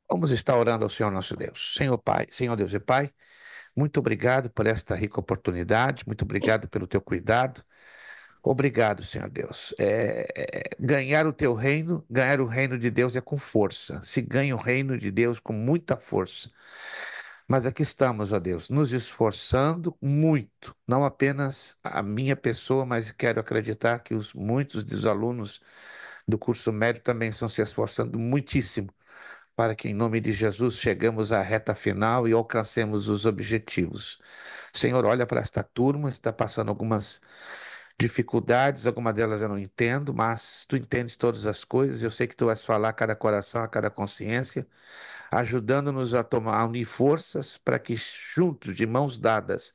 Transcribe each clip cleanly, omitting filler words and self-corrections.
Vamos estar orando ao Senhor nosso Deus. Senhor Pai, Senhor Deus e Pai, muito obrigado por esta rica oportunidade, muito obrigado pelo teu cuidado. Obrigado, Senhor Deus. Ganhar o teu reino, ganhar o reino de Deus é com força. Se ganha o reino de Deus com muita força. Mas aqui estamos, ó Deus, nos esforçando muito, não apenas a minha pessoa, mas quero acreditar que os muitos dos alunos do curso médio também estão se esforçando muitíssimo para que, em nome de Jesus, chegamos à reta final e alcancemos os objetivos. Senhor, olha para esta turma, está passando algumas dificuldades, algumas delas eu não entendo, mas tu entendes todas as coisas, eu sei que tu vais falar a cada coração, a cada consciência, ajudando-nos a tomar, a unir forças para que juntos, de mãos dadas,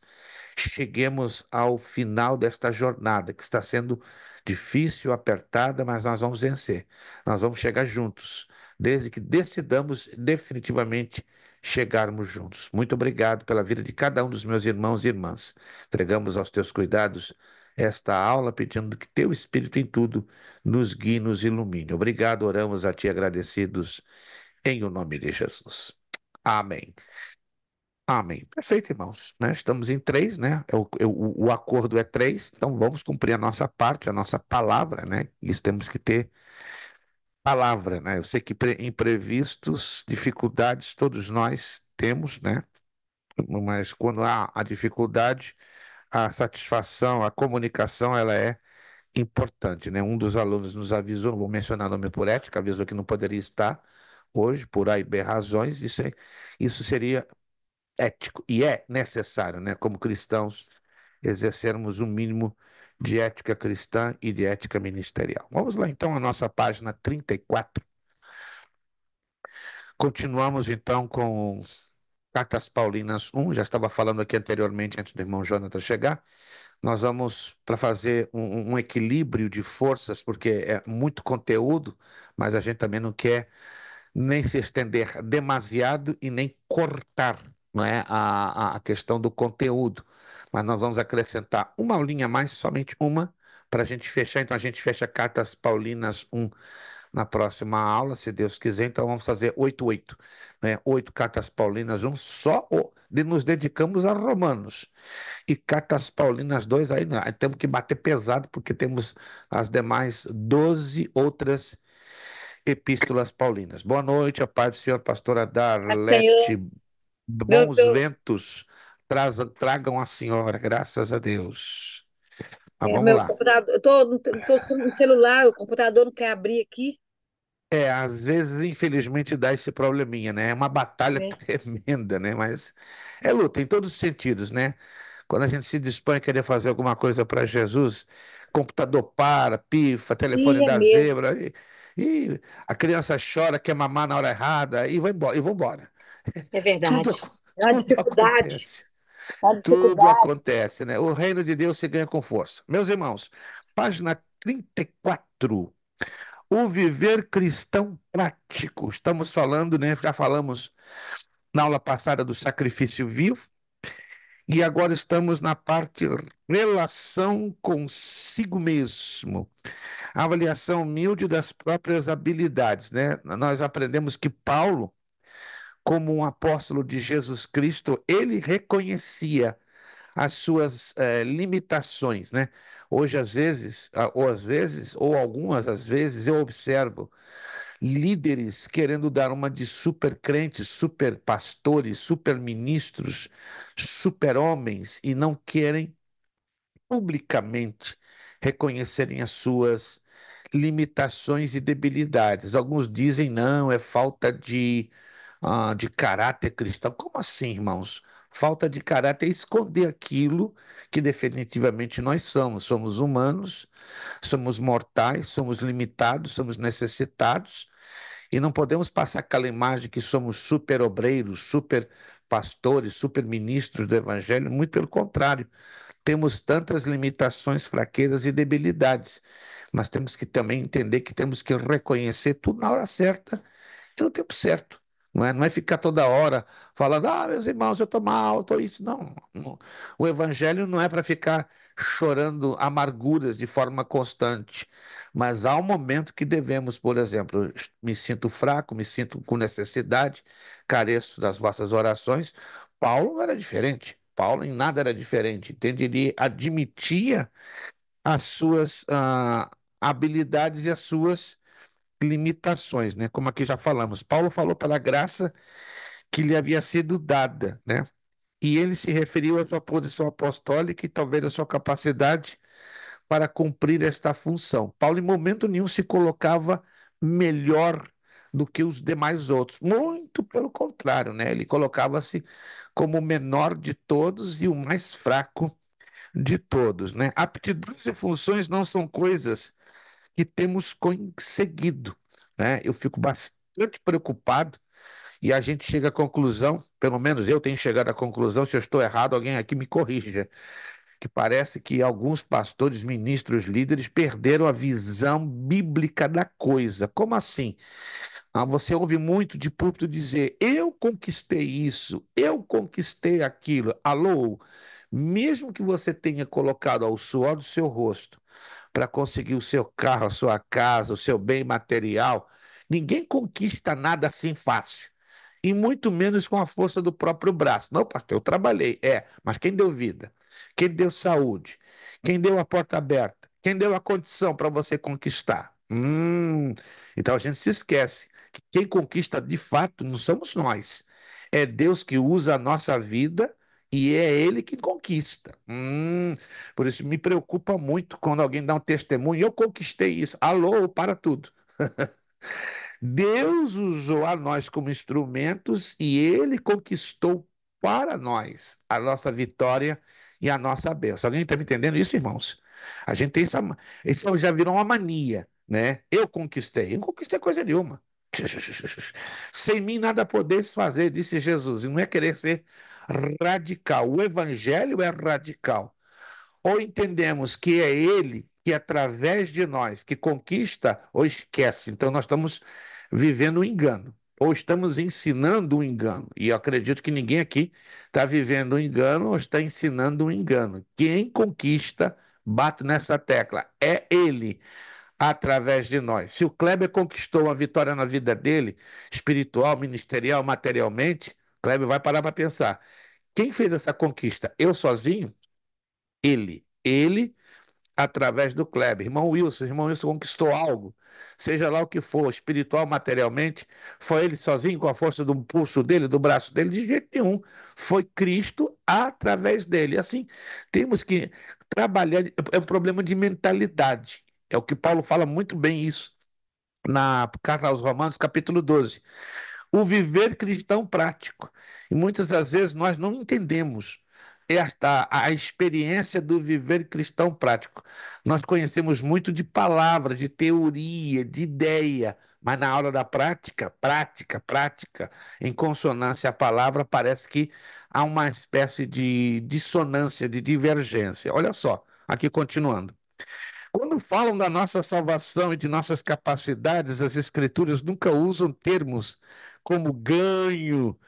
cheguemos ao final desta jornada, que está sendo difícil, apertada, mas nós vamos vencer. Nós vamos chegar juntos, desde que decidamos definitivamente chegarmos juntos. Muito obrigado pela vida de cada um dos meus irmãos e irmãs. Entregamos aos teus cuidados esta aula, pedindo que teu Espírito em tudo nos guie, nos ilumine. Obrigado, oramos a ti agradecidos em o nome de Jesus. Amém. Amém. Perfeito, irmãos. Né? Estamos em três, né? O acordo é três, então vamos cumprir a nossa parte, a nossa palavra, né? Isso temos que ter palavra, né? Eu sei que imprevistos, dificuldades, todos nós temos, né? Mas quando há a dificuldade, a satisfação, a comunicação, ela é importante, né? Um dos alunos nos avisou, não vou mencionar nome por ética, avisou que não poderia estar hoje, por A e B razões, isso seria ético, e é necessário, né, como cristãos, exercermos um mínimo de ética cristã e de ética ministerial. Vamos lá, então, a nossa página 34. Continuamos, então, com Cartas Paulinas 1, já estava falando aqui anteriormente, antes do irmão Jonathan chegar. Nós vamos para fazer um equilíbrio de forças, porque é muito conteúdo, mas a gente também não quer nem se estender demasiado e nem cortar, não é, a questão do conteúdo. Mas nós vamos acrescentar uma aulinha a mais, somente uma, para a gente fechar. Então a gente fecha Cartas Paulinas 1 na próxima aula, se Deus quiser. Então vamos fazer 8, né? 8 Cartas Paulinas 1, nos dedicamos a Romanos. E Cartas Paulinas 2, aí, não, aí temos que bater pesado, porque temos as demais 12 outras epístolas paulinas. Boa noite, a paz do Senhor, pastora Senhor, Darlete. meu, Bons meu, ventos tragam a senhora, graças a Deus. Mas vamos meu lá. computador, eu tô no celular, o computador não quer abrir aqui, Às vezes, infelizmente, dá esse probleminha, né? É uma batalha né? tremenda, né? Mas é luta em todos os sentidos, né? Quando a gente se dispõe a querer fazer alguma coisa para Jesus, computador para, pifa, telefone E é dá mesmo, zebra, e a criança chora, quer mamar na hora errada, e vai embora, e vambora. é Tudo, verdade. É uma tudo dificuldade, acontece. é uma Tudo dificuldade. acontece, né? O reino de Deus se ganha com força. Meus irmãos, página 34. O viver cristão prático. Estamos falando, né? Já falamos na aula passada do sacrifício vivo, e agora estamos na parte relação consigo mesmo. A avaliação humilde das próprias habilidades, né? Nós aprendemos que Paulo, como um apóstolo de Jesus Cristo, ele reconhecia as suas limitações, né? Hoje, ou algumas às vezes, eu observo líderes querendo dar uma de super crentes, super pastores, super ministros, super homens, e não querem publicamente reconhecerem as suas limitações e debilidades. Alguns dizem, não, é falta de caráter cristão. Como assim, irmãos? Falta de caráter é esconder aquilo que definitivamente nós somos. Somos humanos, somos mortais, somos limitados, somos necessitados, e não podemos passar aquela imagem que somos super obreiros, super pastores, super ministros do evangelho. Muito pelo contrário, temos tantas limitações, fraquezas e debilidades, mas temos que também entender que temos que reconhecer tudo na hora certa e no tempo certo. Não é ficar toda hora falando, meus irmãos, eu estou mal, estou isso. Não, não. O evangelho não é para ficar chorando amarguras de forma constante. Mas há um momento que devemos, por exemplo, me sinto fraco, me sinto com necessidade, careço das vossas orações. Paulo não era diferente. Paulo em nada era diferente, entende? Ele admitia as suas habilidades e as suas limitações, né? Como aqui já falamos. Paulo falou pela graça que lhe havia sido dada, né? E ele se referiu à sua posição apostólica e talvez à sua capacidade para cumprir esta função. Paulo, em momento nenhum, se colocava melhor do que os demais outros. Muito pelo contrário, né? Ele colocava-se como o menor de todos e o mais fraco de todos, né? Aptidões e funções não são coisas que temos conseguido, né? Eu fico bastante preocupado e a gente chega à conclusão, pelo menos eu tenho chegado à conclusão, se eu estou errado, alguém aqui me corrija, que parece que alguns pastores, ministros, líderes perderam a visão bíblica da coisa. Como assim? Você ouve muito de púlpito dizer: eu conquistei isso, eu conquistei aquilo. Alô? Mesmo que você tenha colocado ao suor do seu rosto para conseguir o seu carro, a sua casa, o seu bem material, ninguém conquista nada assim fácil. E muito menos com a força do próprio braço. Não, pastor, eu trabalhei. Mas quem deu vida? Quem deu saúde? Quem deu a porta aberta? Quem deu a condição para você conquistar? Então a gente se esquece que quem conquista de fato não somos nós. É Deus que usa a nossa vida e é Ele que conquista. Por isso me preocupa muito quando alguém dá um testemunho. Eu conquistei isso. Alô, para tudo. Deus usou a nós como instrumentos e Ele conquistou para nós a nossa vitória e a nossa bênção. Alguém está me entendendo isso, irmãos? A gente tem isso já virou uma mania, né? Eu não conquistei coisa nenhuma. Sem mim nada podeis fazer, disse Jesus. E não é querer ser radical. O evangelho é radical. Ou entendemos que é Ele que, através de nós, que conquista ou esquece. Então, nós estamos vivendo um engano, ou estamos ensinando um engano. E eu acredito que ninguém aqui está vivendo um engano ou está ensinando um engano. Quem conquista, bate nessa tecla, é Ele, através de nós. Se o Kleber conquistou uma vitória na vida dele, espiritual, ministerial, materialmente, Kleber vai parar para pensar. Quem fez essa conquista? Eu sozinho? Ele. Ele através do Kleber. Irmão Wilson conquistou algo, seja lá o que for, espiritual, materialmente, foi ele sozinho, com a força do pulso dele, do braço dele, de jeito nenhum. Foi Cristo através dele. Assim, temos que trabalhar, é um problema de mentalidade. É o que Paulo fala muito bem isso na carta aos Romanos, capítulo 12, o viver cristão prático. E muitas das vezes nós não entendemos a experiência do viver cristão prático. Nós conhecemos muito de palavra, de teoria, de ideia, mas na hora da prática, prática, em consonância à palavra, parece que há uma espécie de dissonância, de divergência. Olha só, aqui continuando. Quando falam da nossa salvação e de nossas capacidades, as Escrituras nunca usam termos como ganho,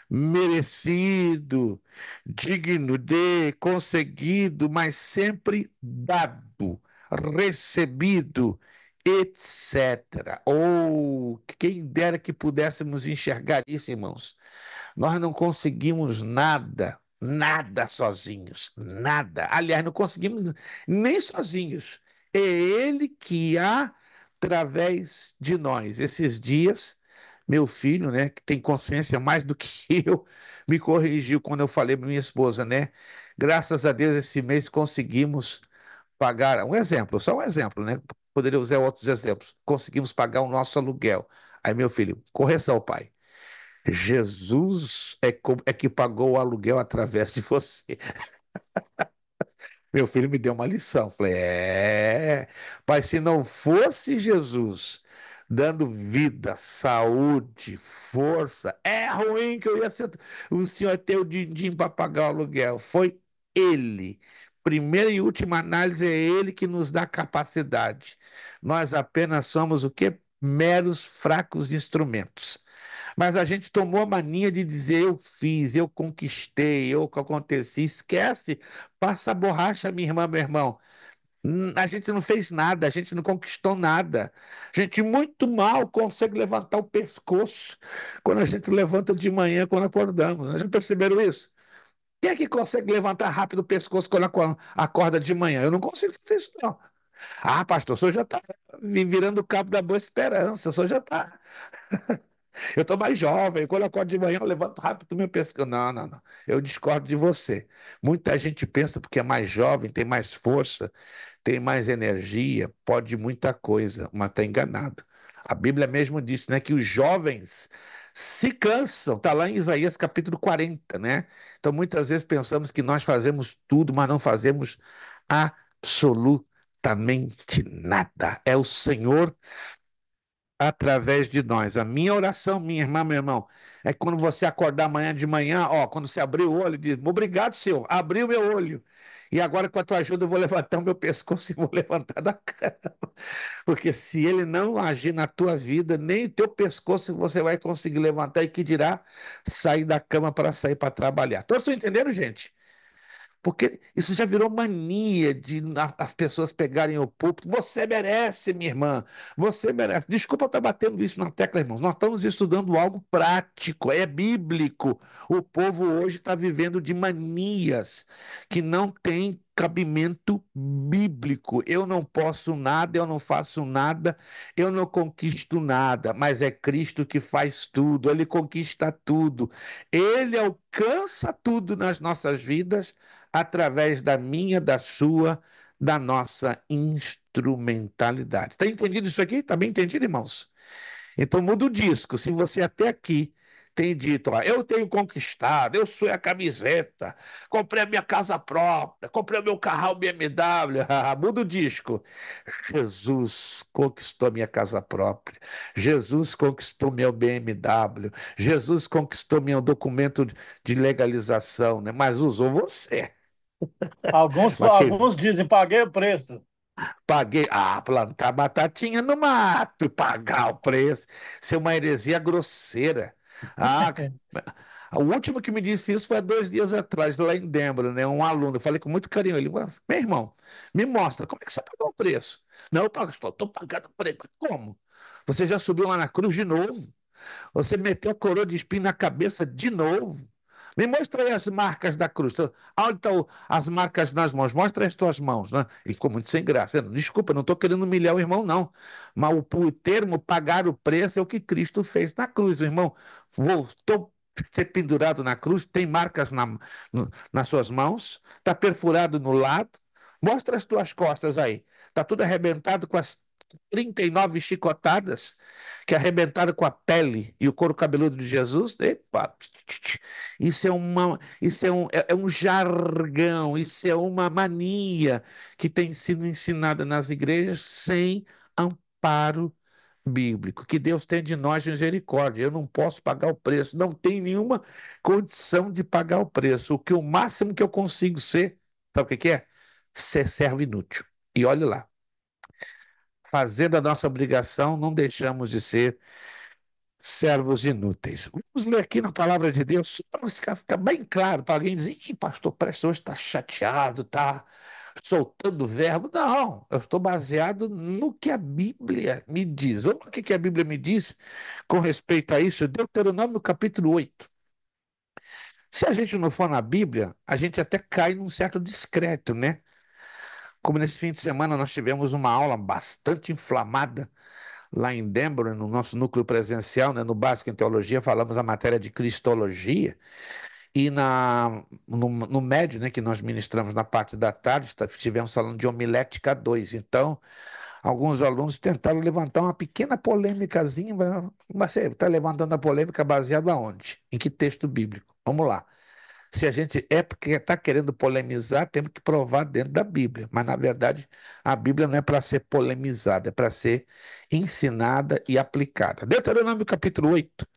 merecido, digno de, conseguido, mas sempre dado, recebido, etc. Ou quem dera que pudéssemos enxergar isso, irmãos. Nós não conseguimos nada, nada sozinhos, nada. Aliás, não conseguimos nem sozinhos. É Ele que há através de nós. Esses dias, meu filho, né, que tem consciência mais do que eu, me corrigiu quando eu falei para minha esposa, né? Graças a Deus, esse mês conseguimos pagar. Um exemplo, só um exemplo, né? Poderia usar outros exemplos. Conseguimos pagar o nosso aluguel. Aí, meu filho, correção, pai. Jesus é que pagou o aluguel através de você. Meu filho me deu uma lição. Falei, pai, se não fosse Jesus dando vida, saúde, força, é ruim que eu ia ser. O senhor ia ter o din-din para pagar o aluguel. Foi Ele. Primeira e última análise, é Ele que nos dá capacidade. Nós apenas somos o quê? Meros fracos instrumentos. Mas a gente tomou a mania de dizer eu fiz, eu conquistei, eu que aconteci. Esquece, passa a borracha, minha irmã, meu irmão. A gente não fez nada, a gente não conquistou nada. A gente muito mal consegue levantar o pescoço quando a gente levanta de manhã, quando acordamos. Vocês já perceberam isso? Quem é que consegue levantar rápido o pescoço quando acorda de manhã? Eu não consigo fazer isso, não. Ah, pastor, o senhor já está virando o cabo da boa esperança, o senhor já está. Eu estou mais jovem, quando eu acordo de manhã, eu levanto rápido o meu pescoço. Não, não, não. Eu discordo de você. Muita gente pensa porque é mais jovem, tem mais força, tem mais energia, pode muita coisa, mas está enganado. A Bíblia mesmo disse, né, que os jovens se cansam, está lá em Isaías capítulo 40, né? Então muitas vezes pensamos que nós fazemos tudo, mas não fazemos absolutamente nada. É o Senhor através de nós. A minha oração, minha irmã, meu irmão, é que quando você acordar amanhã de manhã, ó, quando você abrir o olho, diz: obrigado, Senhor, abri o meu olho. E agora, com a tua ajuda, eu vou levantar o meu pescoço e vou levantar da cama. Porque se ele não agir na tua vida, nem o teu pescoço você vai conseguir levantar e que dirá sair da cama para sair para trabalhar. Todos estão entendendo, gente? Porque isso já virou mania de as pessoas pegarem o púlpito. Você merece, minha irmã. Você merece. Desculpa estar batendo isso na tecla, irmãos. Nós estamos estudando algo prático, é bíblico. O povo hoje está vivendo de manias que não têm cabimento bíblico. Eu não posso nada, eu não faço nada, eu não conquisto nada, mas é Cristo que faz tudo, Ele conquista tudo, Ele alcança tudo nas nossas vidas através da minha, da sua, da nossa instrumentalidade. Está entendido isso aqui? Está bem entendido, irmãos? Então muda o disco. Se você até aqui tem dito, ó, eu tenho conquistado, eu sou a camiseta, comprei a minha casa própria, comprei o meu carro BMW, muda o disco. Jesus conquistou minha casa própria, Jesus conquistou meu BMW, Jesus conquistou meu documento de legalização, né? Mas usou você. Alguns, Mas quem alguns dizem, paguei o preço. paguei, plantar batatinha no mato, pagar o preço, isso é uma heresia grosseira. Ah, o último que me disse isso foi há 2 dias atrás, lá em Denver, né? Um aluno, eu falei com muito carinho, ele, "Mas, meu irmão, me mostra, como é que você pagou o preço? Não, eu pago, estou pagando o preço. Como? Você já subiu lá na cruz de novo? Você meteu a coroa de espinho na cabeça de novo? Me mostra aí as marcas da cruz. Onde estão as marcas nas mãos? Mostra as tuas mãos, né? Ele ficou muito sem graça. Desculpa, não estou querendo humilhar o irmão, não. Mas o termo pagar o preço é o que Cristo fez na cruz. O irmão voltou a ser pendurado na cruz, tem marcas nas suas mãos, está perfurado no lado. Mostra as tuas costas aí. Está tudo arrebentado com as 39 chicotadas que arrebentaram com a pele e o couro cabeludo de Jesus. Epa, isso é um jargão, isso é uma mania que tem sido ensinada nas igrejas sem amparo bíblico. Que Deus tem de nós misericórdia. Eu não posso pagar o preço, não tenho nenhuma condição de pagar o preço. O máximo que eu consigo ser, sabe o que que é? Ser servo inútil. E olhe lá, fazendo a nossa obrigação, não deixamos de ser servos inúteis. Vamos ler aqui na palavra de Deus, para ficar bem claro, para alguém dizer, Ih, pastor, parece que hoje está chateado, está soltando verbo. Não, eu estou baseado no que a Bíblia me diz. Vamos ver o que que a Bíblia me diz com respeito a isso. Deuteronômio capítulo 8. Se a gente não for na Bíblia, a gente até cai num certo descrédito, né? Como nesse fim de semana nós tivemos uma aula bastante inflamada lá em Denver, no nosso núcleo presencial, né, no Básico em Teologia, falamos a matéria de Cristologia, e no médio, né, que nós ministramos na parte da tarde, estivemos falando de homilética 2. Então, alguns alunos tentaram levantar uma pequena polêmicazinha, mas você está levantando a polêmica baseada aonde? Em que texto bíblico? Vamos lá. Se a gente é porque está querendo polemizar, temos que provar dentro da Bíblia. Mas, na verdade, a Bíblia não é para ser polemizada, é para ser ensinada e aplicada. Deuteronômio capítulo 8,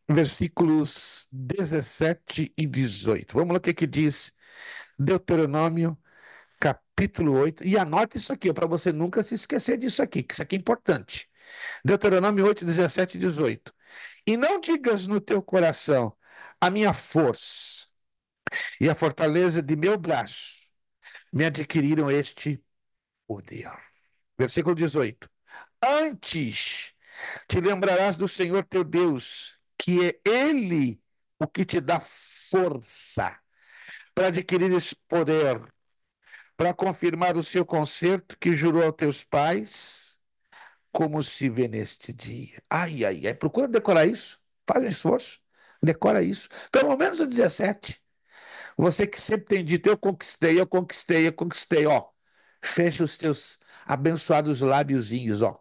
versículos 17 e 18. Vamos lá o que que diz Deuteronômio capítulo 8. E anote isso aqui, para você nunca se esquecer disso aqui, que isso aqui é importante. Deuteronômio 8, 17 e 18. E não digas no teu coração, a minha força e a fortaleza de meu braço me adquiriram este poder. Versículo 18. Antes te lembrarás do Senhor teu Deus, que é Ele o que te dá força para adquirir esse poder, para confirmar o seu concerto que jurou aos teus pais, como se vê neste dia. Ai, ai, ai. Procura decorar isso. Faz um esforço. Decora isso. Pelo menos o 17. Você que sempre tem dito, eu conquistei, eu conquistei, eu conquistei. Ó, fecha os teus abençoados lábiozinhos, ó.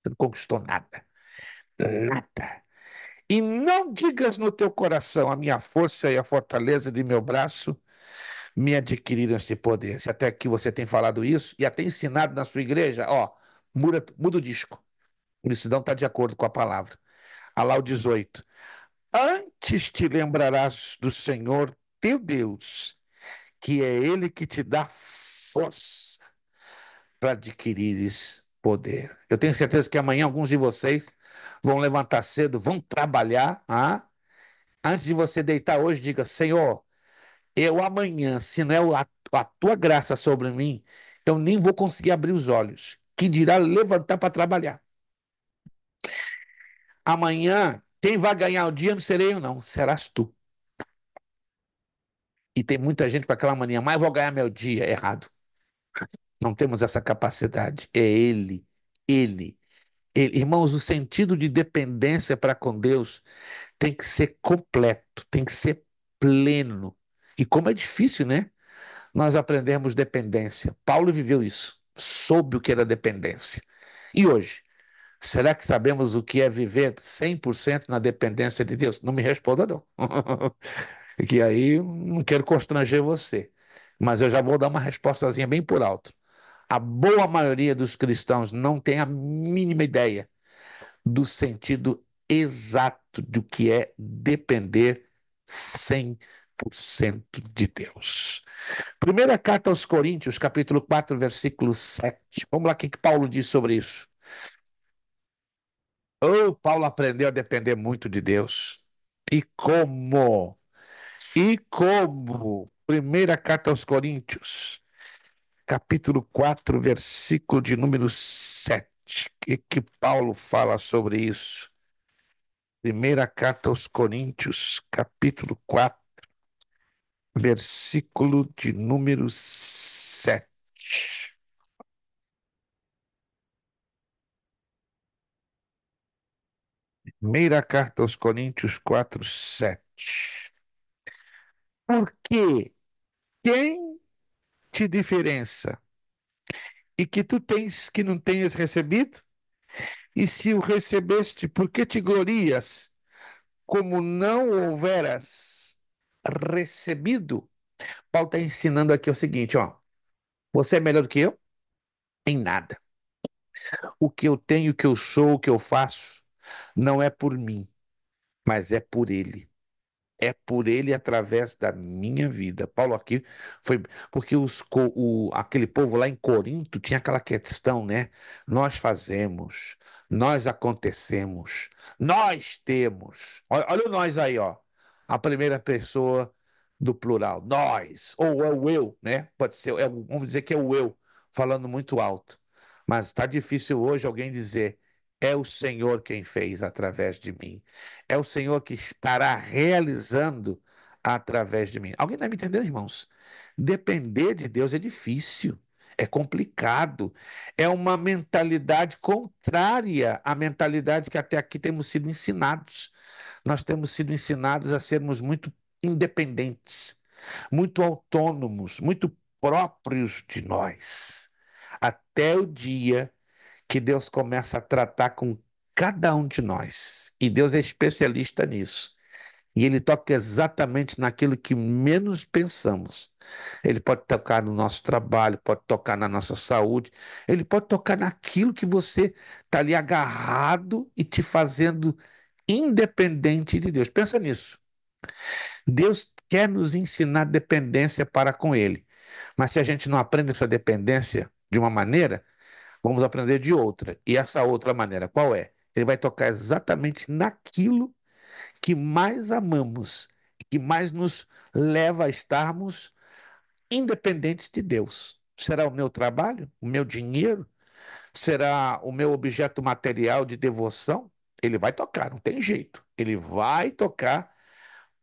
Você não conquistou nada. Nada. E não digas no teu coração, a minha força e a fortaleza de meu braço me adquiriram esse poder. Se até aqui você tem falado isso e até ensinado na sua igreja, ó, muda o disco. Isso não está de acordo com a palavra. Olha lá o 18. Antes te lembrarás do Senhor teu Deus, que é Ele que te dá força para adquirires poder. Eu tenho certeza que amanhã alguns de vocês vão levantar cedo, vão trabalhar. Antes de você deitar hoje, diga: Senhor, eu amanhã, se não é a tua graça sobre mim, eu nem vou conseguir abrir os olhos. Que dirá levantar para trabalhar. Amanhã, quem vai ganhar o dia não serei eu, não, serás tu. E tem muita gente com aquela mania, mas eu vou ganhar meu dia. Errado. Não temos essa capacidade. É Ele, Ele. Irmãos, o sentido de dependência para com Deus tem que ser completo, tem que ser pleno. E como é difícil, né? Nós aprendemos dependência. Paulo viveu isso, soube o que era dependência. E hoje, será que sabemos o que é viver 100% na dependência de Deus? Não me responda, não. Que aí não quero constranger você. Mas eu já vou dar uma respostazinha bem por alto. A boa maioria dos cristãos não tem a mínima ideia do sentido exato do que é depender 100% de Deus. Primeira carta aos Coríntios, capítulo 4, versículo 7. Vamos lá, o que Paulo diz sobre isso? Oh, Paulo aprendeu a depender muito de Deus. E como? E como? Primeira carta aos Coríntios, capítulo 4, versículo de número 7. O que Paulo fala sobre isso? Primeira carta aos Coríntios, capítulo 4, versículo de número 7. Primeira carta aos Coríntios 4, 7. Porque quem te diferença e que tu tens que não tenhas recebido? E se o recebeste, por que te glorias como não houveras recebido? Paulo está ensinando aqui o seguinte, ó. Você é melhor do que eu? Em nada. O que eu tenho, o que eu sou, o que eu faço, não é por mim, mas é por ele. É por ele através da minha vida. Paulo aqui foi porque aquele povo lá em Corinto tinha aquela questão, né? Nós fazemos, nós acontecemos, nós temos. Olha o nós aí, ó. A primeira pessoa do plural, nós, ou é o eu, né? Pode ser, vamos dizer que é o eu, falando muito alto. Mas está difícil hoje alguém dizer, é o Senhor quem fez através de mim. É o Senhor que estará realizando através de mim. Alguém está me entendendo, irmãos? Depender de Deus é difícil, é complicado, é uma mentalidade contrária à mentalidade que até aqui temos sido ensinados. Nós temos sido ensinados a sermos muito independentes, muito autônomos, muito próprios de nós. Até o dia que Deus começa a tratar com cada um de nós. E Deus é especialista nisso. E Ele toca exatamente naquilo que menos pensamos. Ele pode tocar no nosso trabalho, pode tocar na nossa saúde, Ele pode tocar naquilo que você está ali agarrado e te fazendo independente de Deus. Pensa nisso. Deus quer nos ensinar dependência para com Ele. Mas se a gente não aprende essa dependência de uma maneira, Vamos aprender de outra. E essa outra maneira, qual é? Ele vai tocar exatamente naquilo que mais amamos, que mais nos leva a estarmos independentes de Deus. Será o meu trabalho, o meu dinheiro? Será o meu objeto material de devoção? Ele vai tocar, não tem jeito. Ele vai tocar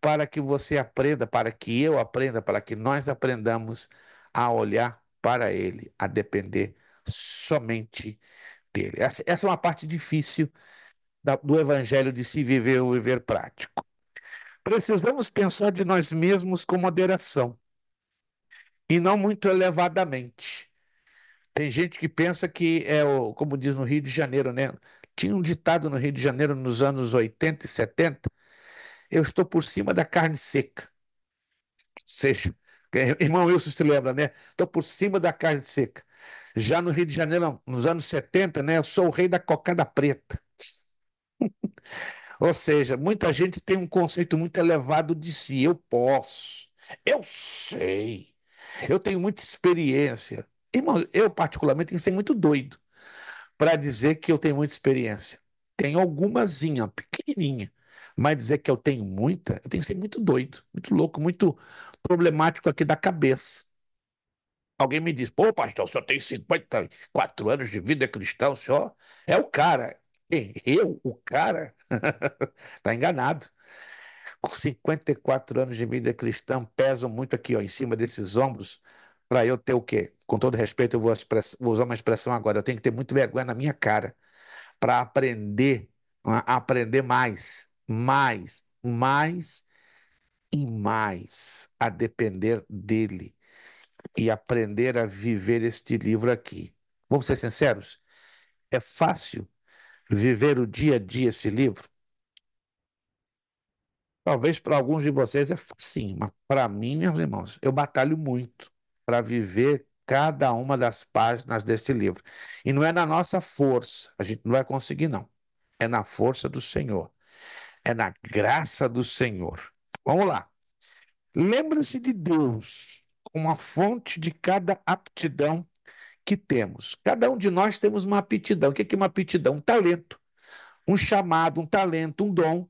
para que você aprenda, para que eu aprenda, para que nós aprendamos a olhar para Ele, a depender somente dele. Essa é uma parte difícil do Evangelho de se viver o viver prático. Precisamos pensar de nós mesmos com moderação e não muito elevadamente. Tem gente que pensa que é o, como diz no Rio de Janeiro, né? Tinha um ditado no Rio de Janeiro nos anos 80 e 70: eu estou por cima da carne seca. Ou seja, irmão Wilson se lembra, né? Estou por cima da carne seca. Já no Rio de Janeiro, nos anos 70, né? Eu sou o rei da cocada preta. Ou seja, muita gente tem um conceito muito elevado de si. Eu posso, eu sei, eu tenho muita experiência. Irmão, eu particularmente tenho que ser muito doido para dizer que eu tenho muita experiência. Tenho algumazinha, pequenininha, mas dizer que eu tenho muita, eu tenho que ser muito doido, muito louco, muito problemático aqui da cabeça. Alguém me diz, pô, pastor, o senhor tem 54 anos de vida cristã, o senhor é o cara. Quem? Eu, o cara? Tá enganado. Com 54 anos de vida cristã, pesam muito aqui, ó, em cima desses ombros, para eu ter o quê? Com todo respeito, eu vou usar uma expressão agora, eu tenho que ter muito vergonha na minha cara para aprender, a aprender mais, mais, mais e mais a depender dele e aprender a viver este livro aqui. Vamos ser sinceros? É fácil viver o dia a dia esse livro? Talvez para alguns de vocês é sim, mas para mim, meus irmãos, eu batalho muito para viver cada uma das páginas desse livro. E não é na nossa força, a gente não vai conseguir, não. É na força do Senhor, é na graça do Senhor. Vamos lá. Lembra-se de Deus como a fonte de cada aptidão que temos. Cada um de nós temos uma aptidão. O que é uma aptidão? Um talento, um chamado, um talento, um dom.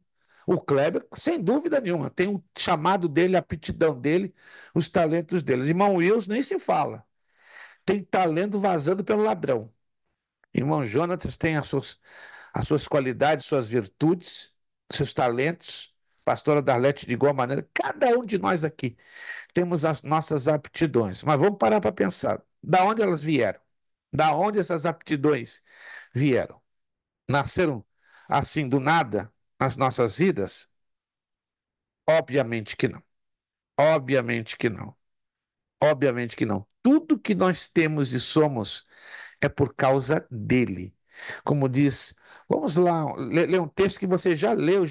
O Kleber, sem dúvida nenhuma, tem o chamado dele, a aptidão dele, os talentos dele. Irmão Wilson nem se fala. Tem talento vazando pelo ladrão. Irmão Jonatas tem as suas qualidades, suas virtudes, seus talentos. Pastora Darlete, de igual maneira, cada um de nós aqui temos as nossas aptidões. Mas vamos parar para pensar. Da onde elas vieram? Da onde essas aptidões vieram? Nasceram assim do nada nas nossas vidas? Obviamente que não. Obviamente que não. Obviamente que não. Tudo que nós temos e somos é por causa dele. Como diz, vamos lá, ler um texto que você já leu,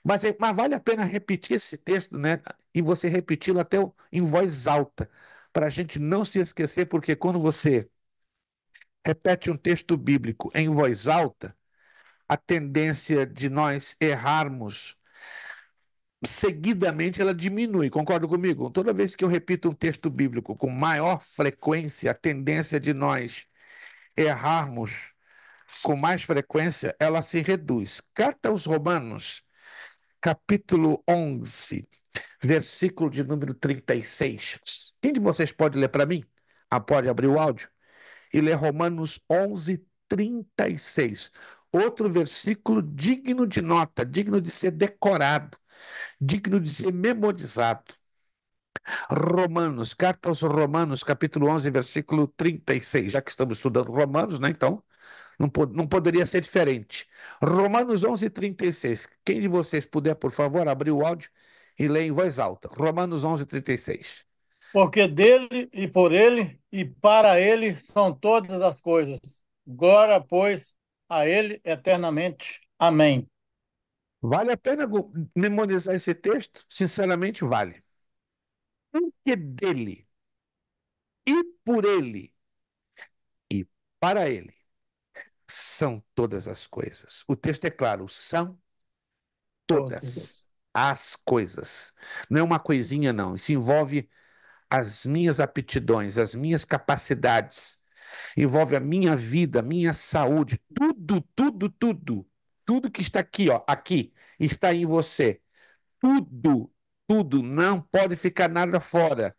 mas vale a pena repetir esse texto, né? E você repeti-lo até em voz alta, para a gente não se esquecer, porque quando você repete um texto bíblico em voz alta, a tendência de nós errarmos seguidamente ela diminui. Concorda comigo? Toda vez que eu repito um texto bíblico com maior frequência, a tendência de nós errarmos com mais frequência, ela se reduz. Carta aos Romanos, capítulo 11, versículo de número 36. Quem de vocês pode ler para mim? Ah, pode abrir o áudio e ler Romanos 11, 36. Outro versículo digno de nota, digno de ser decorado, digno de ser memorizado. Romanos, carta aos Romanos, capítulo 11, versículo 36. Já que estamos estudando Romanos, né? Então, não poderia ser diferente. Romanos 11, 36. Quem de vocês puder, por favor, abrir o áudio e ler em voz alta. Romanos 11, 36. Porque dele e por ele e para ele são todas as coisas. Glória, pois, a ele eternamente. Amém. Vale a pena memorizar esse texto? Sinceramente, vale. Porque dele e por ele e para ele são todas as coisas. O texto é claro, são todas Todas. as coisas. Não é uma coisinha, não. Isso envolve as minhas aptidões, as minhas capacidades. envolve a minha vida, a minha saúde, tudo, tudo, tudo. Tudo que está aqui, ó, aqui, está em você. Tudo, tudo, não pode ficar nada fora.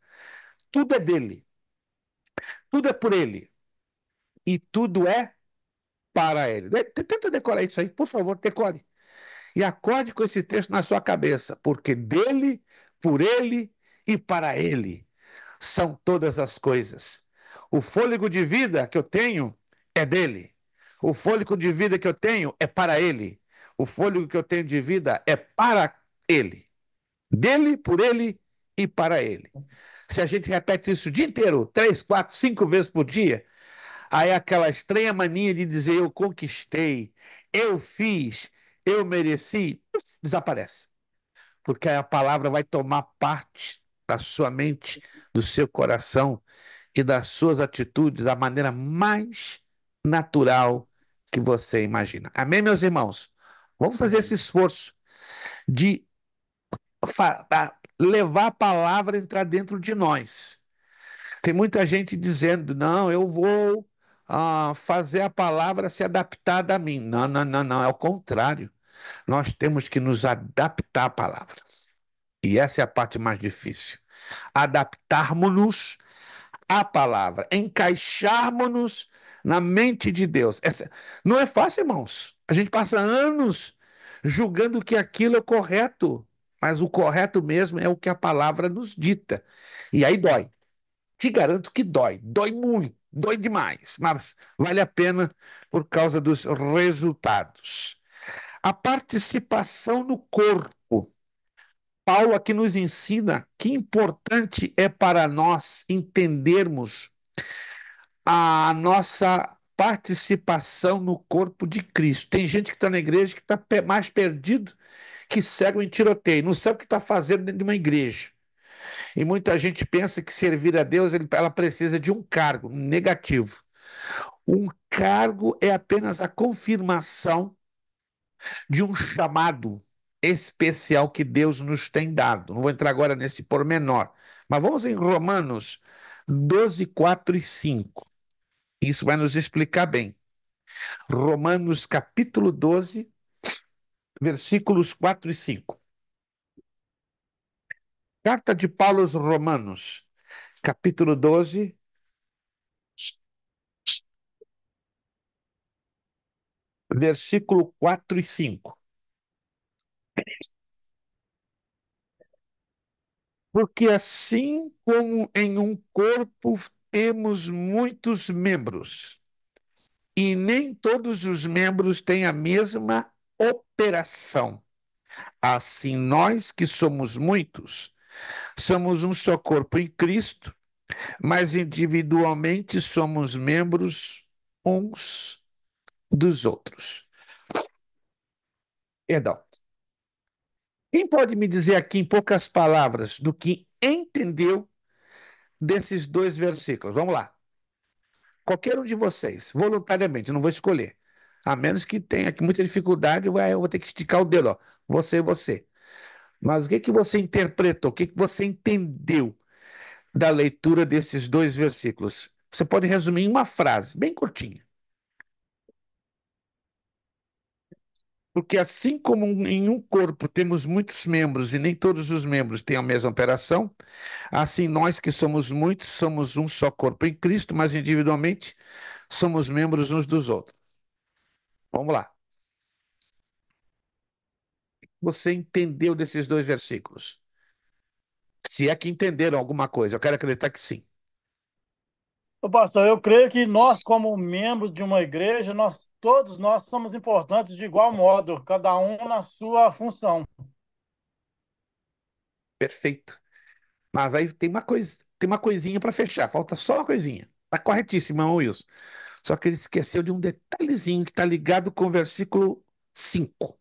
Tudo é dele, tudo é por ele e tudo é para ele. Tenta decorar isso aí, por favor, decore. E acorde com esse texto na sua cabeça, porque dele, por ele e para ele são todas as coisas. O fôlego de vida que eu tenho é dele. O fôlego de vida que eu tenho é para ele. O fôlego que eu tenho de vida é para ele. Dele, por ele e para ele. Se a gente repete isso o dia inteiro, 3, 4, 5 vezes por dia, aí é aquela estranha mania de dizer eu conquistei, eu fiz, eu mereci, desaparece. Porque aí a palavra vai tomar parte da sua mente, do seu coração e das suas atitudes da maneira mais natural que você imagina. Amém, meus irmãos? Vamos fazer esse esforço de levar a palavra a entrar dentro de nós. Tem muita gente dizendo, não, eu vou fazer a palavra se adaptar a mim. Não, não, não, não, é o contrário. Nós temos que nos adaptar à palavra. E essa é a parte mais difícil. Adaptarmos-nos à palavra, encaixarmos-nos na mente de Deus. Não é fácil, irmãos. A gente passa anos julgando que aquilo é o correto, mas o correto mesmo é o que a palavra nos dita. E aí dói. Te garanto que dói. Dói muito, dói demais, mas vale a pena por causa dos resultados. A participação no corpo. Paulo aqui nos ensina que importante é para nós entendermos a nossa participação no corpo de Cristo. Tem gente que está na igreja que está mais perdido que cego em tiroteio, não sabe o que está fazendo dentro de uma igreja. E muita gente pensa que servir a Deus, ela precisa de um cargo negativo. Um cargo é apenas a confirmação de um chamado especial que Deus nos tem dado. Não vou entrar agora nesse pormenor, mas vamos em Romanos 12, 4 e 5. Isso vai nos explicar bem. Romanos capítulo 12, versículos 4 e 5. Carta de Paulo aos Romanos, capítulo 12, versículo 4 e 5. Porque assim como em um corpo temos muitos membros, e nem todos os membros têm a mesma operação. Assim, nós que somos muitos, somos um só corpo em Cristo, mas individualmente somos membros uns dos outros. Perdão. Quem pode me dizer aqui, em poucas palavras, do que entendeu desses dois versículos? Vamos lá. Qualquer um de vocês, voluntariamente, eu não vou escolher. A menos que tenha aqui muita dificuldade, eu vou ter que esticar o dedo, ó. Você e você. Mas o que que você interpretou? O que que você entendeu da leitura desses dois versículos? Você pode resumir em uma frase, bem curtinha. Porque assim como em um corpo temos muitos membros e nem todos os membros têm a mesma operação, assim nós que somos muitos somos um só corpo em Cristo, mas individualmente somos membros uns dos outros. Vamos lá. Você entendeu desses dois versículos? Se é que entenderam alguma coisa, eu quero acreditar que sim. Ô, pastor, eu creio que nós, como membros de uma igreja, todos nós somos importantes de igual modo, cada um na sua função. Perfeito. Mas aí tem uma coisa, tem uma coisinha para fechar, falta só uma coisinha. Está corretíssimo, irmão Wilson. Só que ele esqueceu de um detalhezinho que está ligado com o versículo 5.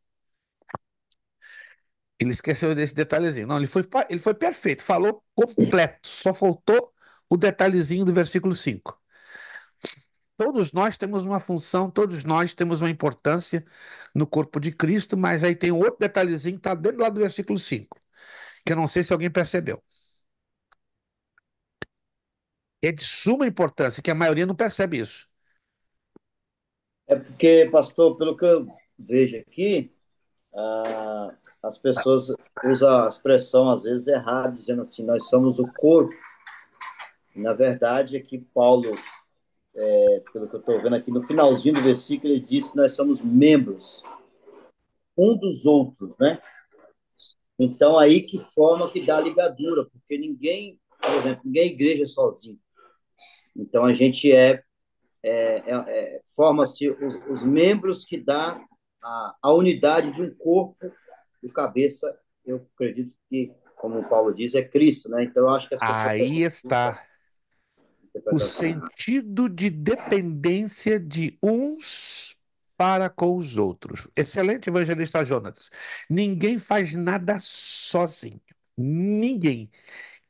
Ele esqueceu desse detalhezinho. Não, ele foi perfeito, falou completo. Só faltou o detalhezinho do versículo 5. Todos nós temos uma função, todos nós temos uma importância no corpo de Cristo, mas aí tem um outro detalhezinho que está dentro lá do versículo 5, que eu não sei se alguém percebeu. É de suma importância, que a maioria não percebe isso. É porque, pastor, pelo que eu vejo aqui, ah, as pessoas usam a expressão às vezes errada, dizendo assim, nós somos o corpo. Na verdade, aqui Paulo, pelo que eu estou vendo aqui, no finalzinho do versículo, ele diz que nós somos membros um dos outros, né? Então, aí que forma que dá ligadura, porque ninguém, por exemplo, ninguém é igreja sozinho. Então, a gente forma-se os membros que dá a unidade de um corpo, o cabeça, eu acredito que, como o Paulo diz, é Cristo, né? Então, eu acho que as pessoas têm Aí essa está o interpretação errada. sentido de dependência de uns para com os outros. Excelente evangelista Jonatas. Ninguém faz nada sozinho. Ninguém.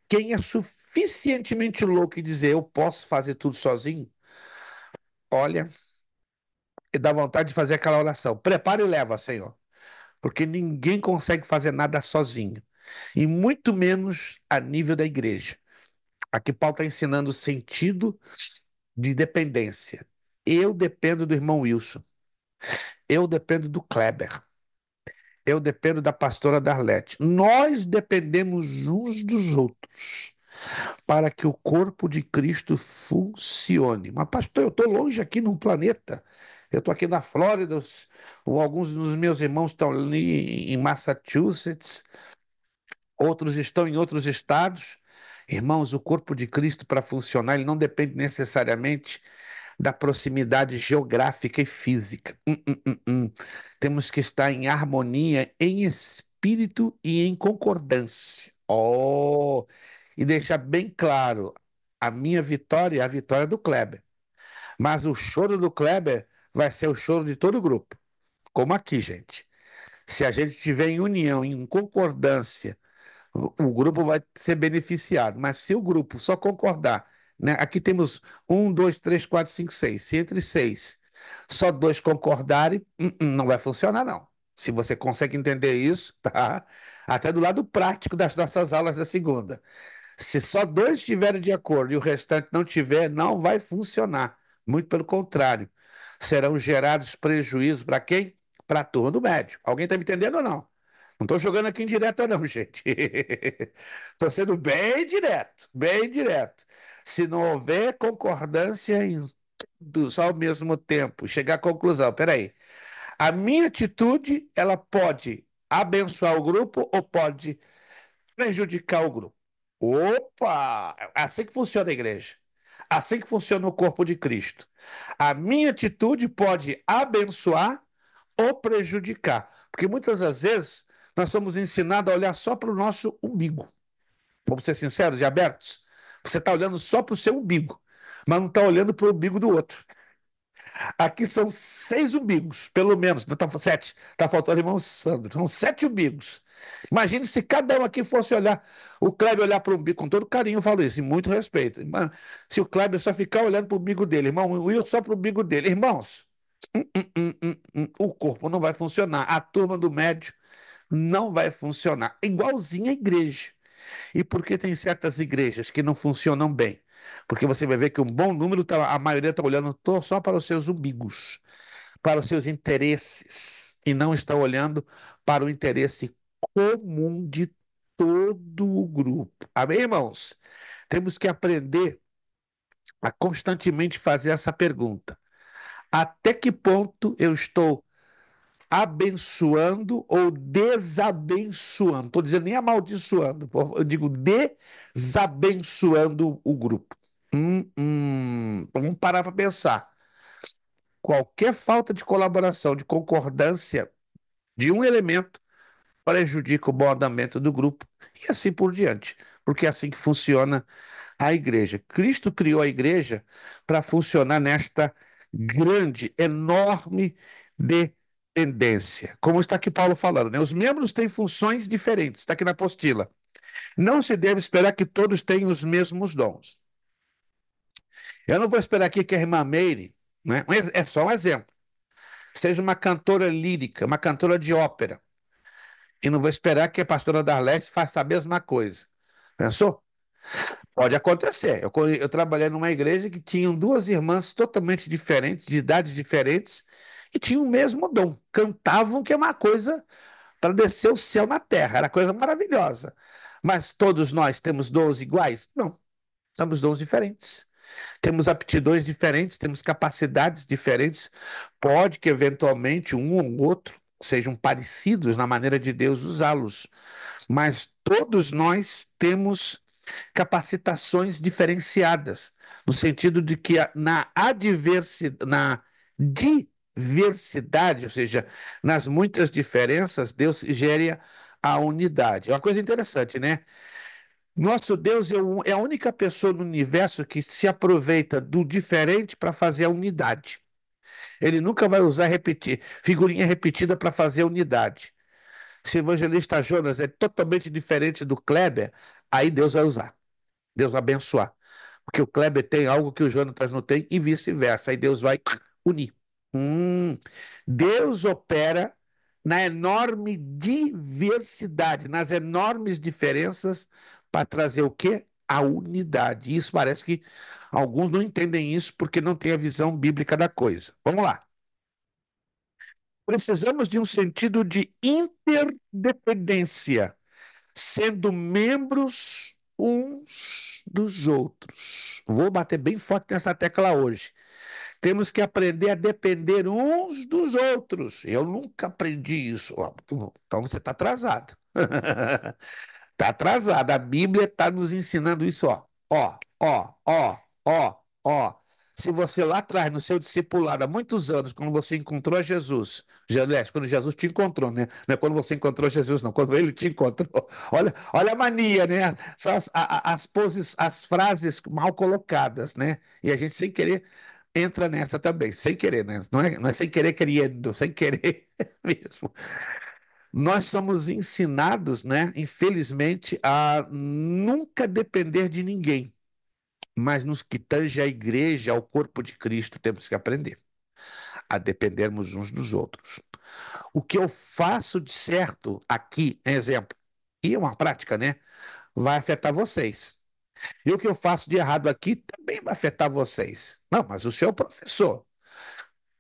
Quem é suficientemente louco e dizer eu posso fazer tudo sozinho, olha, e dá vontade de fazer aquela oração. Prepara e leva, Senhor. Porque ninguém consegue fazer nada sozinho. E muito menos a nível da igreja. Aqui Paulo está ensinando o sentido de dependência. Eu dependo do irmão Wilson. Eu dependo do Kleber. Eu dependo da pastora Darlete. Nós dependemos uns dos outros para que o corpo de Cristo funcione. Mas, pastor, eu estou longe aqui num planeta. Eu estou aqui na Flórida, alguns dos meus irmãos estão ali em Massachusetts, outros estão em outros estados. Irmãos, o corpo de Cristo para funcionar, ele não depende necessariamente da proximidade geográfica e física. Temos que estar em harmonia, em espírito e em concordância. Oh, e deixar bem claro, a minha vitória é a vitória do Kleber. Mas o choro do Kleber vai ser o choro de todo o grupo. Como aqui, gente. Se a gente estiver em união, em concordância, o grupo vai ser beneficiado. Mas se o grupo só concordar, né? Aqui temos um, dois, três, quatro, cinco, seis. Se entre seis, só dois concordarem, não vai funcionar, não. Se você consegue entender isso, tá? Até do lado prático das nossas aulas da segunda. Se só dois estiverem de acordo e o restante não tiver, não vai funcionar. Muito pelo contrário. Serão gerados prejuízos para quem? Para a turma do médio. Alguém está me entendendo ou não? Não estou jogando aqui em direta, não, gente. Estou sendo bem direto, bem direto. Se não houver concordância em tudo ao mesmo tempo, chegar à conclusão, peraí, a minha atitude, ela pode abençoar o grupo ou pode prejudicar o grupo. Opa! É assim que funciona a igreja. Assim que funciona o corpo de Cristo. A minha atitude pode abençoar ou prejudicar. Porque muitas das vezes nós somos ensinados a olhar só para o nosso umbigo. Vamos ser sinceros e abertos? Você está olhando só para o seu umbigo, mas não está olhando para o umbigo do outro. Aqui são 6 umbigos, pelo menos. Não tá, 7. Está faltando o irmão Sandro. São 7 umbigos. Imagine se cada um aqui fosse olhar, o Kleber olhar para o umbigo, com todo carinho eu falo isso, e muito respeito. Mano, se o Kleber só ficar olhando para o umbigo dele, irmão, o Will só para o umbigo dele. Irmãos, o corpo não vai funcionar. A turma do médio não vai funcionar. Igualzinho a igreja. E por que tem certas igrejas que não funcionam bem? Porque você vai ver que um bom número, a maioria está olhando só para os seus umbigos, para os seus interesses, e não está olhando para o interesse comum de todo o grupo. Amém, irmãos? Temos que aprender a constantemente fazer essa pergunta: até que ponto eu estou abençoando ou desabençoando? Estou dizendo nem amaldiçoando, eu digo desabençoando o grupo. Vamos parar para pensar. Qualquer falta de colaboração, de concordância de um elemento prejudica o bom andamento do grupo e assim por diante, porque é assim que funciona a igreja. Cristo criou a igreja para funcionar nesta grande, enorme dependência. Como está aqui Paulo falando, né? Os membros têm funções diferentes, está aqui na apostila. Não se deve esperar que todos tenham os mesmos dons. Eu não vou esperar aqui que a irmã Meire, né? É só um exemplo, seja uma cantora lírica, uma cantora de ópera, e não vou esperar que a pastora Darlete faça a mesma coisa. Pensou? Pode acontecer. Eu trabalhei numa igreja que tinham duas irmãs totalmente diferentes, de idades diferentes, e tinham o mesmo dom. Cantavam, que é uma coisa para descer o céu na terra, era coisa maravilhosa. Mas todos nós temos dons iguais? Não, temos dons diferentes. Temos aptidões diferentes, temos capacidades diferentes. Pode que eventualmente um ou outro sejam parecidos na maneira de Deus usá-los, mas todos nós temos capacitações diferenciadas, no sentido de que na diversidade, ou seja, nas muitas diferenças, Deus gere a unidade. É uma coisa interessante, né? Nosso Deus é a única pessoa no universo que se aproveita do diferente para fazer a unidade. Ele nunca vai usar figurinha repetida para fazer a unidade. Se o evangelista Jonas é totalmente diferente do Kleber, aí Deus vai usar. Deus vai abençoar. Porque o Kleber tem algo que o Jonatas não tem e vice-versa. Aí Deus vai unir. Deus opera na enorme diversidade, nas enormes diferenças para trazer o quê? A unidade. Isso parece que alguns não entendem isso porque não têm a visão bíblica da coisa. Vamos lá. Precisamos de um sentido de interdependência, sendo membros uns dos outros. Vou bater bem forte nessa tecla hoje. Temos que aprender a depender uns dos outros. Eu nunca aprendi isso. Ó, então você está atrasado. Está atrasado. A Bíblia está nos ensinando isso, ó. Ó, ó, ó, ó, ó. Se você lá atrás, no seu discipulado, há muitos anos, quando você encontrou Jesus, aliás, quando Jesus te encontrou, né? Não é quando você encontrou Jesus, não, quando ele te encontrou. Olha a mania, né? São as frases mal colocadas, né? E a gente, sem querer, entra nessa também, sem querer, né? Não é sem querer querendo, sem querer mesmo. Nós somos ensinados, né, infelizmente, a nunca depender de ninguém, mas nos que tange à igreja, ao corpo de Cristo, temos que aprender a dependermos uns dos outros. O que eu faço de certo aqui, exemplo, e é uma prática, né, vai afetar vocês. E o que eu faço de errado aqui também vai afetar vocês. Não, mas o senhor é o professor.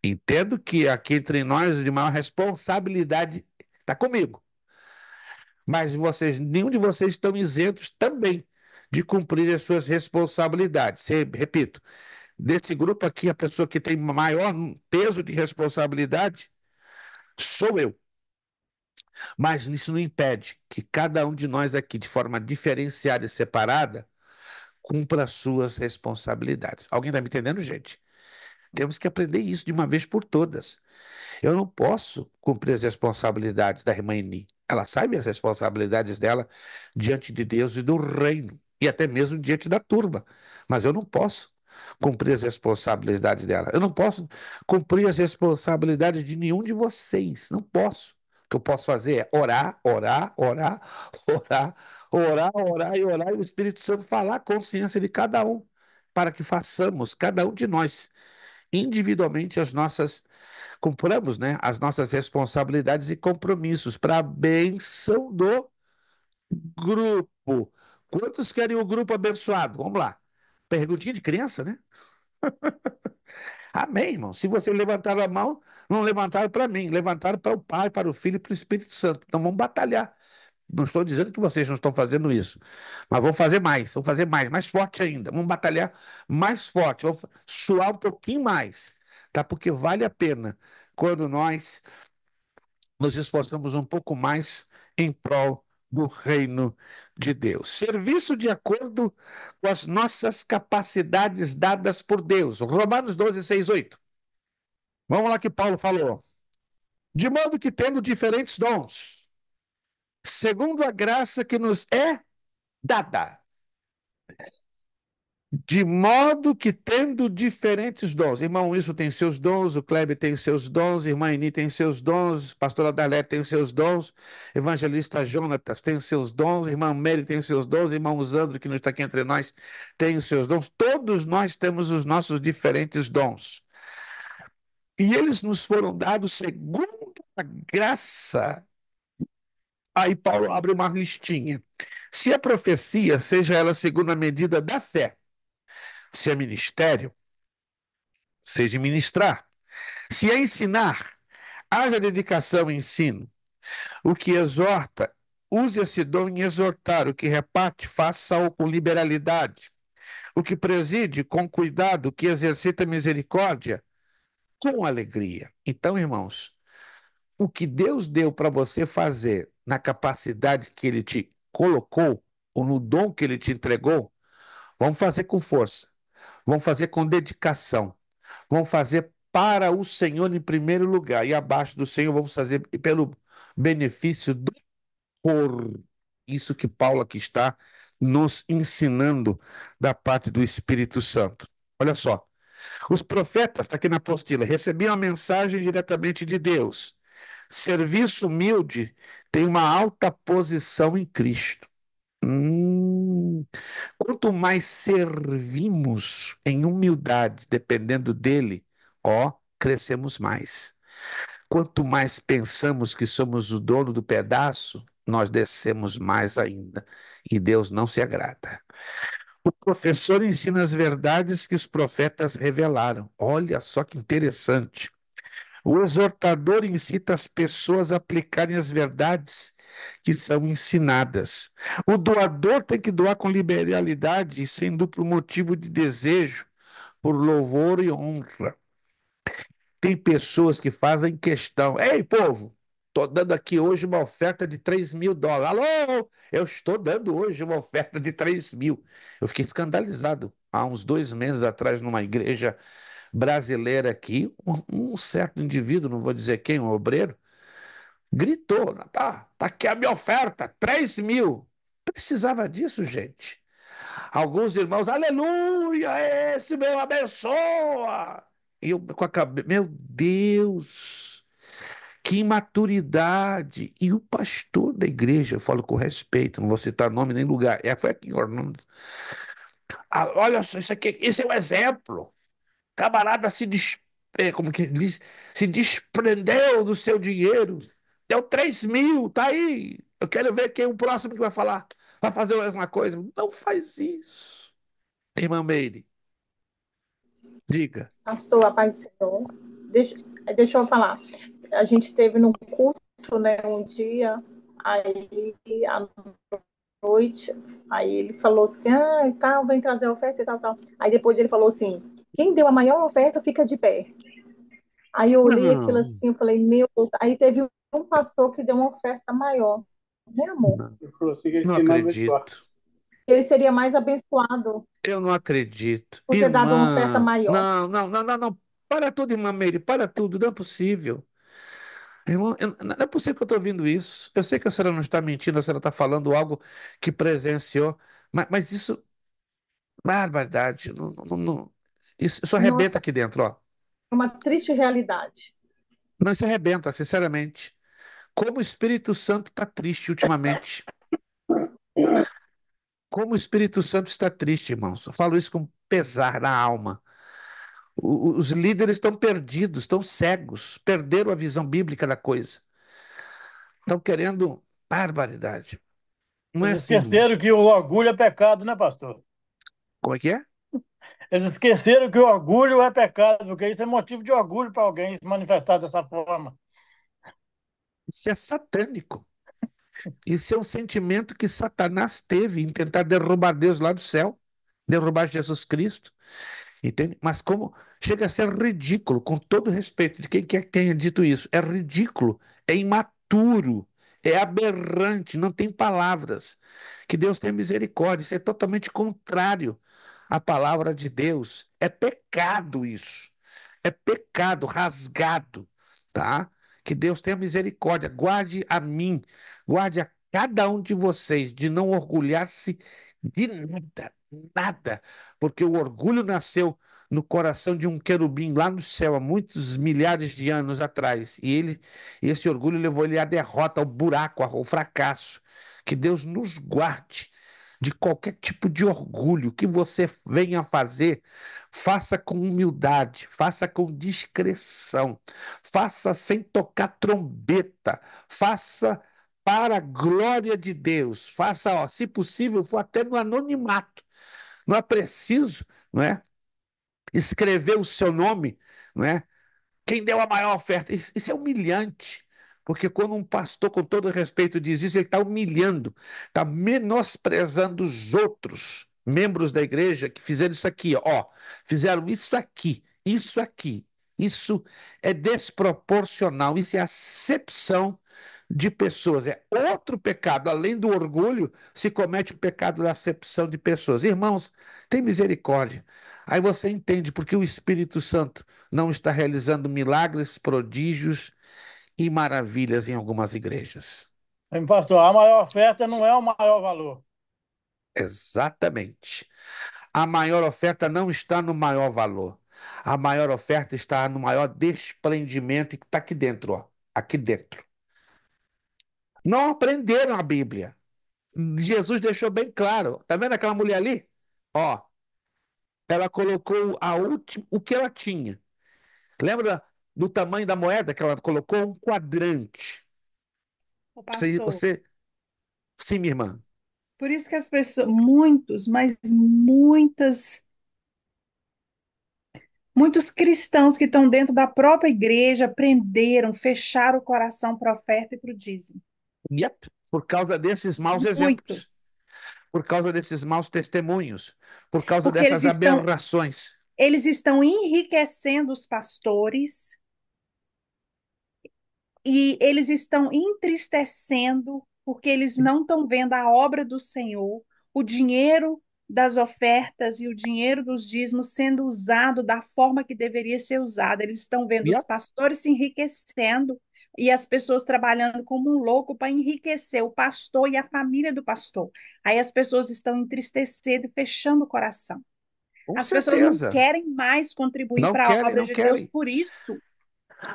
Entendo que aqui entre nós, de maior responsabilidade está comigo. Mas nenhum de vocês estão isentos também de cumprir as suas responsabilidades. Repito, desse grupo aqui, a pessoa que tem maior peso de responsabilidade sou eu. Mas isso não impede que cada um de nós aqui, de forma diferenciada e separada, cumpra as suas responsabilidades. Alguém está me entendendo, gente? Temos que aprender isso de uma vez por todas. Eu não posso cumprir as responsabilidades da irmã Eni. Ela sabe as responsabilidades dela diante de Deus e do reino, e até mesmo diante da turma. Mas eu não posso cumprir as responsabilidades dela. Eu não posso cumprir as responsabilidades de nenhum de vocês. Não posso. O que eu posso fazer é orar, orar, orar, orar, orar, orar e orar, e o Espírito Santo falar a consciência de cada um, para que façamos, cada um de nós, individualmente, cumpramos, né, as nossas responsabilidades e compromissos para a bênção do grupo. Quantos querem o grupo abençoado? Vamos lá. Perguntinha de criança, né? Amém, irmão. Se você levantaram a mão, não levantaram para mim, levantaram para o Pai, para o Filho e para o Espírito Santo. Então vamos batalhar. Não estou dizendo que vocês não estão fazendo isso, mas vamos fazer mais forte ainda. Vamos batalhar mais forte, vamos suar um pouquinho mais, tá? Porque vale a pena quando nós nos esforçamos um pouco mais em prol do reino de Deus. Serviço de acordo com as nossas capacidades dadas por Deus. Romanos 12, 6, 8. Vamos lá que Paulo falou. De modo que tendo diferentes dons, segundo a graça que nos é dada. De modo que tendo diferentes dons, irmão Wilson tem seus dons, o Kleber tem seus dons, irmã Eni tem seus dons, pastora Adalé tem seus dons, evangelista Jonatas tem seus dons, irmã Mary tem seus dons, irmão Zandro, que não está aqui entre nós, tem os seus dons. Todos nós temos os nossos diferentes dons. E eles nos foram dados segundo a graça Aí Paulo abre uma listinha. Se a profecia, seja ela segundo a medida da fé, se é ministério, seja ministrar. Se é ensinar, haja dedicação ao ensino. O que exorta, use esse dom em exortar. O que reparte, faça-o com liberalidade. O que preside, com cuidado. O que exercita misericórdia, com alegria. Então, irmãos, o que Deus deu para você fazer na capacidade que Ele te colocou, ou no dom que Ele te entregou, vamos fazer com força, vamos fazer com dedicação, vamos fazer para o Senhor em primeiro lugar, e abaixo do Senhor vamos fazer pelo benefício do por isso que Paulo aqui está nos ensinando da parte do Espírito Santo. Olha só, os profetas, está aqui na apostila, recebiam a mensagem diretamente de Deus. Serviço humilde tem uma alta posição em Cristo. Quanto mais servimos em humildade, dependendo dele, ó, crescemos mais. Quanto mais pensamos que somos o dono do pedaço, nós descemos mais ainda. E Deus não se agrada. O professor ensina as verdades que os profetas revelaram. Olha só que interessante. O exortador incita as pessoas a aplicarem as verdades que são ensinadas. O doador tem que doar com liberalidade e sem duplo motivo de desejo, por louvor e honra. Tem pessoas que fazem questão. Ei, povo, estou dando aqui hoje uma oferta de US$ 3.000. Alô, eu estou dando hoje uma oferta de 3.000. Eu fiquei escandalizado há uns 2 meses atrás numa igreja brasileira aqui, um certo indivíduo, não vou dizer quem, um obreiro, gritou, tá aqui a minha oferta, 3.000. Precisava disso, gente. Alguns irmãos, aleluia, esse meu abençoa. E eu com a cabeça, meu Deus, que imaturidade. E o pastor da igreja, eu falo com respeito, não vou citar nome nem lugar, foi aqui em Orlando. Olha só, isso aqui, esse é o exemplo. Camarada como que diz, se desprendeu do seu dinheiro, deu 3.000, tá aí. Eu quero ver quem é o próximo que vai falar, vai fazer a mesma coisa. Não faz isso, irmã Meire, diga. Pastor, a paz do Senhor. Deixa, deixa eu falar. A gente teve no culto, né, um dia, aí à noite, aí ele falou assim, e tal, vem trazer a oferta e tal, tal. Aí depois ele falou assim, quem deu a maior oferta fica de pé. Aí eu olhei aquilo Não, assim, eu falei, meu Deus. Aí teve um pastor que deu uma oferta maior, né, amor? não, Ele falou assim que ele não tinha nome abençoado. acredito. Ele seria mais abençoado Eu não acredito. por ter dado uma oferta Irmã, maior. não, não, não, não, não. Para tudo, irmã Meire, para tudo, não é possível. Irmão, não é possível que eu estou ouvindo isso. Eu sei que a senhora não está mentindo, a senhora está falando algo que presenciou, mas isso, barbaridade, isso arrebenta Nossa, aqui dentro, ó. é uma triste realidade. Não, isso arrebenta, sinceramente. Como o Espírito Santo está triste ultimamente. Como o Espírito Santo está triste, irmãos. Eu falo isso com pesar na alma. Os líderes estão perdidos, estão cegos, perderam a visão bíblica da coisa. Estão querendo barbaridade. Não é Eles assim, esqueceram irmãos. que o orgulho é pecado, né, pastor? Como é que é? Eles esqueceram que o orgulho é pecado, porque isso é motivo de orgulho para alguém se manifestar dessa forma. Isso é satânico. Isso é um sentimento que Satanás teve em tentar derrubar Deus lá do céu, derrubar Jesus Cristo, entende? Mas como chega a ser ridículo, com todo respeito de quem quer que tenha dito isso, é ridículo, é imaturo, é aberrante, não tem palavras. Que Deus tenha misericórdia, isso é totalmente contrário à palavra de Deus. É pecado isso. É pecado rasgado, tá? Que Deus tenha misericórdia. Guarde a mim, guarde a cada um de vocês de não orgulhar-se de nada, nada, porque o orgulho nasceu no coração de um querubim lá no céu há muitos milhares de anos atrás, e esse orgulho levou ele à derrota, ao buraco, ao fracasso. Que Deus nos guarde de qualquer tipo de orgulho que você venha fazer. Faça com humildade, faça com discrição, faça sem tocar trombeta, faça para a glória de Deus. Faça, ó, se possível, for até no anonimato. Não é preciso, não é, escrever o seu nome, não é? Quem deu a maior oferta? Isso é humilhante. Porque quando um pastor, com todo respeito, diz isso, ele está humilhando, está menosprezando os outros membros da igreja que fizeram isso aqui, ó. Fizeram isso aqui, isso aqui. Isso é desproporcional, isso é acepção de pessoas. É outro pecado, além do orgulho, se comete o pecado da acepção de pessoas. Irmãos, tem misericórdia. Aí você entende porque o Espírito Santo não está realizando milagres, prodígios e maravilhas em algumas igrejas. Hein, pastor, a maior oferta não é o maior valor. Exatamente. A maior oferta não está no maior valor. A maior oferta está no maior desprendimento que está aqui dentro, ó. Aqui dentro. Não aprenderam a Bíblia. Jesus deixou bem claro. Tá vendo aquela mulher ali? Ó, ela colocou a última, o que ela tinha. Lembra do tamanho da moeda que ela colocou? Um quadrante. Ô, Você, pastor, você... Sim, minha irmã. por isso que as pessoas, muitos, mas muitos cristãos que estão dentro da própria igreja prenderam, fecharam o coração para a oferta e para o dízimo. Yep. Por causa desses maus Muitos. exemplos, por causa desses maus testemunhos, por causa Porque dessas aberrações. eles estão enriquecendo os pastores e eles estão entristecendo porque eles não estão vendo a obra do Senhor, o dinheiro das ofertas e o dinheiro dos dízimos sendo usado da forma que deveria ser usado. Eles estão vendo os Yep. pastores se enriquecendo e as pessoas trabalhando como um louco para enriquecer o pastor e a família do pastor. Aí as pessoas estão entristecendo e fechando o coração. Com As pessoas não certeza. querem mais contribuir Não para a querem, obra não de Deus querem. por isso.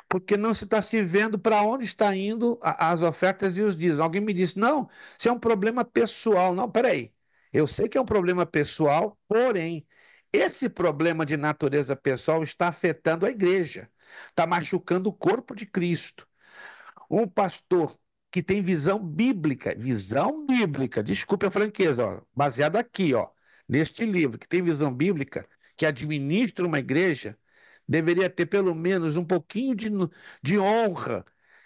Porque não se está se vendo para onde está indo as ofertas e os dízimos. Alguém me disse, não, isso é um problema pessoal. Não, peraí. Eu sei que é um problema pessoal, porém, esse problema de natureza pessoal está afetando a igreja, está machucando o corpo de Cristo. Um pastor que tem visão bíblica, desculpe a franqueza, ó, baseado aqui, ó, neste livro, que tem visão bíblica, que administra uma igreja, deveria ter pelo menos um pouquinho de honra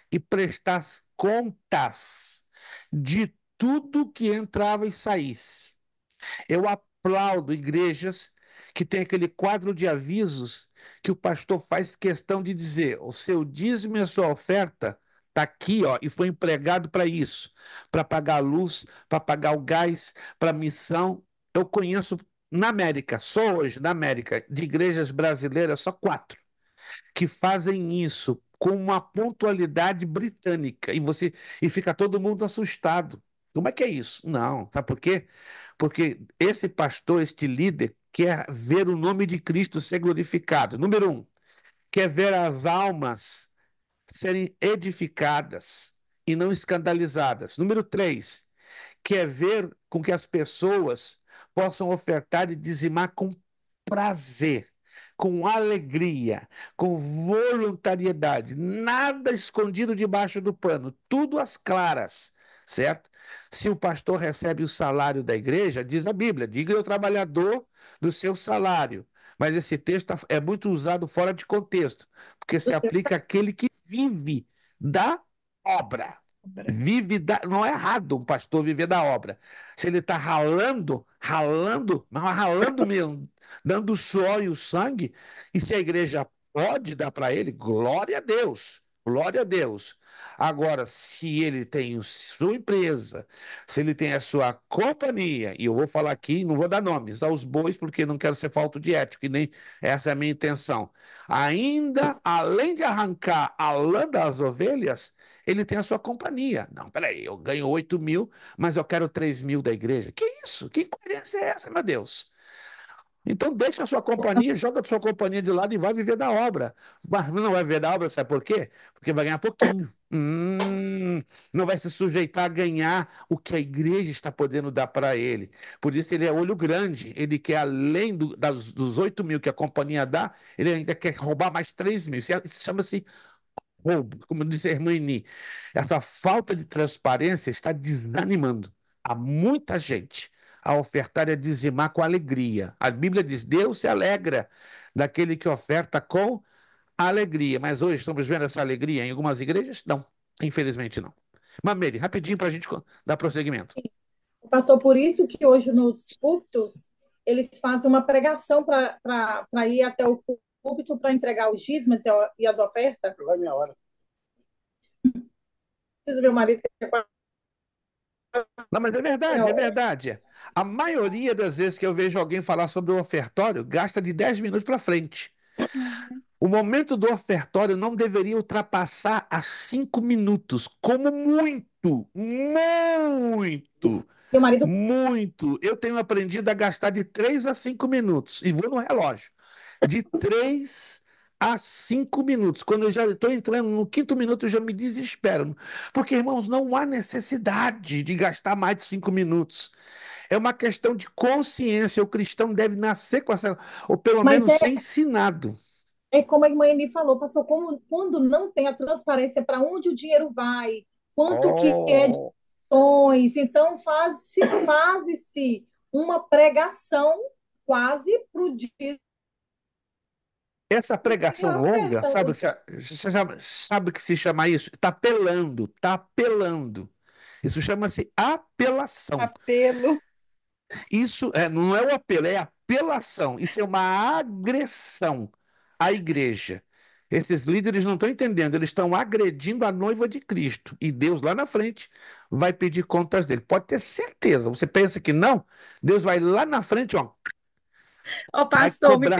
e prestar contas de tudo que entrava e saísse. Eu aplaudo igrejas que tem aquele quadro de avisos que o pastor faz questão de dizer: o seu dízimo e a sua oferta está aqui, ó, e foi empregado para isso, para pagar a luz, para pagar o gás, para missão. Eu conheço na América, só hoje na América, de igrejas brasileiras, só 4 que fazem isso com uma pontualidade britânica e fica todo mundo assustado. Como é que é isso? Não, sabe por quê? Porque esse pastor, este líder, quer ver o nome de Cristo ser glorificado. Número um, quer ver as almas serem edificadas e não escandalizadas. Número três, quer ver com que as pessoas possam ofertar e dizimar com prazer, com alegria, com voluntariedade, nada escondido debaixo do pano, tudo às claras, certo? Se o pastor recebe o salário da igreja, diz a Bíblia, diga ao trabalhador do seu salário. Mas esse texto é muito usado fora de contexto, porque se aplica àquele que vive da obra. Vive da... Não é errado um pastor viver da obra. Se ele está ralando, mas ralando mesmo, dando o suor e o sangue, e se a igreja pode dar para ele, glória a Deus, glória a Deus. Agora, se ele tem sua empresa, se ele tem a sua companhia, e eu vou falar aqui, não vou dar nomes aos bois, porque não quero ser falto de ética, e nem essa é a minha intenção. Ainda, além de arrancar a lã das ovelhas, ele tem a sua companhia. Não, peraí, eu ganho 8.000, mas eu quero 3.000 da igreja. Que isso? Que incoerência é essa, meu Deus? Então deixa a sua companhia, joga a sua companhia de lado e vai viver da obra. Mas não vai viver da obra, sabe por quê? Porque vai ganhar pouquinho. Não vai se sujeitar a ganhar o que a igreja está podendo dar para ele. Por isso ele é olho grande. Ele quer, além dos 8.000 que a companhia dá, ele ainda quer roubar mais 3.000. Isso chama-se roubo, como disse a irmã Eni, essa falta de transparência está desanimando a muita gente a ofertar e a dizimar com alegria. A Bíblia diz: Deus se alegra daquele que oferta com alegria. Mas hoje estamos vendo essa alegria em algumas igrejas? Não, infelizmente não. Mamere, rapidinho para a gente dar prosseguimento. Pastor, por isso que hoje nos cultos eles fazem uma pregação para ir até o púlpito para entregar os dízimos e as ofertas. Vai minha hora. Diz meu marido que Não, mas é verdade, é hora. verdade. A maioria das vezes que eu vejo alguém falar sobre o ofertório, gasta de 10 minutos para frente. O momento do ofertório não deveria ultrapassar a 5 minutos, como muito, muito, Meu marido, muito. Eu tenho aprendido a gastar de 3 a 5 minutos, e vou no relógio, de 3 a 5 minutos. Quando eu já estou entrando no quinto minuto, eu já me desespero. Porque, irmãos, não há necessidade de gastar mais de 5 minutos. É uma questão de consciência. O cristão deve nascer com essa, ou pelo mas menos ser ensinado. é como a irmã Eni falou, pastor, quando não tem a transparência para onde o dinheiro vai, quanto que é de Oh, ações, então faz-se uma pregação quase para o dízimo essa e pregação a longa, oferta. sabe, sabe o que se chama isso? Está apelando, está apelando. Isso chama-se apelação. Apelo. Isso não é o apelo, é apelação. Isso é uma agressão à igreja. Esses líderes não estão entendendo, eles estão agredindo a noiva de Cristo. E Deus lá na frente vai pedir contas dele. Pode ter certeza. Você pensa que não? Deus vai lá na frente, ó, Ô, vai pastor, cobrar.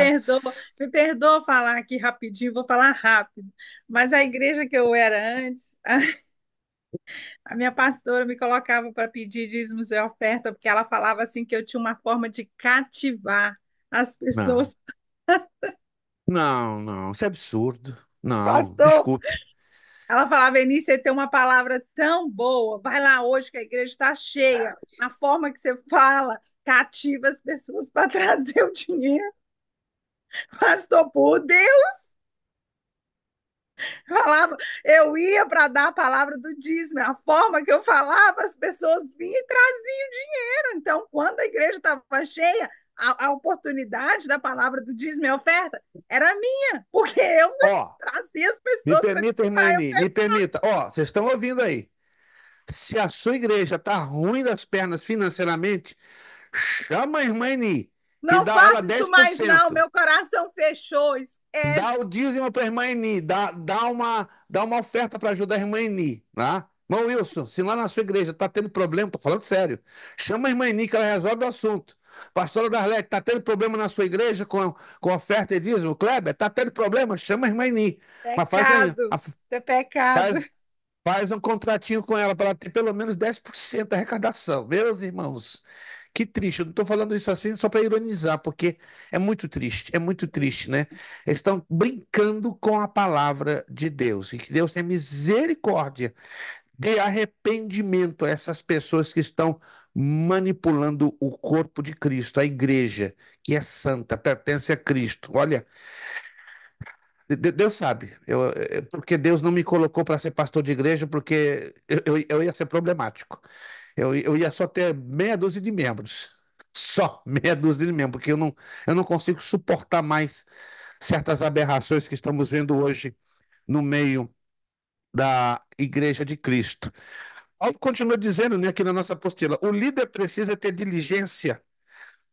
me perdoa falar aqui rapidinho, vou falar rápido. Mas a igreja que eu era antes, a minha pastora me colocava para pedir dízimos e oferta, porque ela falava assim que eu tinha uma forma de cativar as Não, pessoas. não, isso é absurdo. Não, Pastor, desculpe. ela falava, Eunice, você tem uma palavra tão boa, vai lá hoje que a igreja está cheia. A forma que você fala cativa as pessoas para trazer o dinheiro. Pastor, por Deus, falava, eu ia para dar a palavra do dízimo, a forma que eu falava, as pessoas vinham e traziam dinheiro. Então, quando a igreja estava cheia, a oportunidade da palavra do dízimo e oferta era minha, porque eu Ó, trazia as me pessoas para permita, irmã dizimar. Eni, me permita. Ó, vocês estão ouvindo aí. Se a sua igreja está ruim das pernas financeiramente, chama a irmã Eni e Não dá ela faça isso mais, não. 10%. Meu coração fechou. Dá o Esquece. dízimo para a irmã Eni, dá uma oferta para ajudar a irmã Eni, tá? Irmão Wilson, se lá na sua igreja está tendo problema, estou falando sério, chama a irmã Eni que ela resolve o assunto. Pastora Darlete, está tendo problema na sua igreja com oferta e dízimo? Kleber, está tendo problema? Chama a irmã Eni. Mas Pecado. Isso é pecado. faz, faz um contratinho com ela para ela ter pelo menos 10% da arrecadação. Meus irmãos, que triste. Eu não estou falando isso assim só para ironizar, porque é muito triste, né? Eles estão brincando com a palavra de Deus e que Deus tenha misericórdia de arrependimento a essas pessoas que estão manipulando o corpo de Cristo, a igreja, que é santa, pertence a Cristo. Olha, Deus sabe, porque Deus não me colocou para ser pastor de igreja, porque eu ia ser problemático. Eu ia só ter meia dúzia de membros. Só meia dúzia de membros, porque eu não consigo suportar mais certas aberrações que estamos vendo hoje no meio da Igreja de Cristo. Paulo continua dizendo, né, aqui na nossa apostila, o líder precisa ter diligência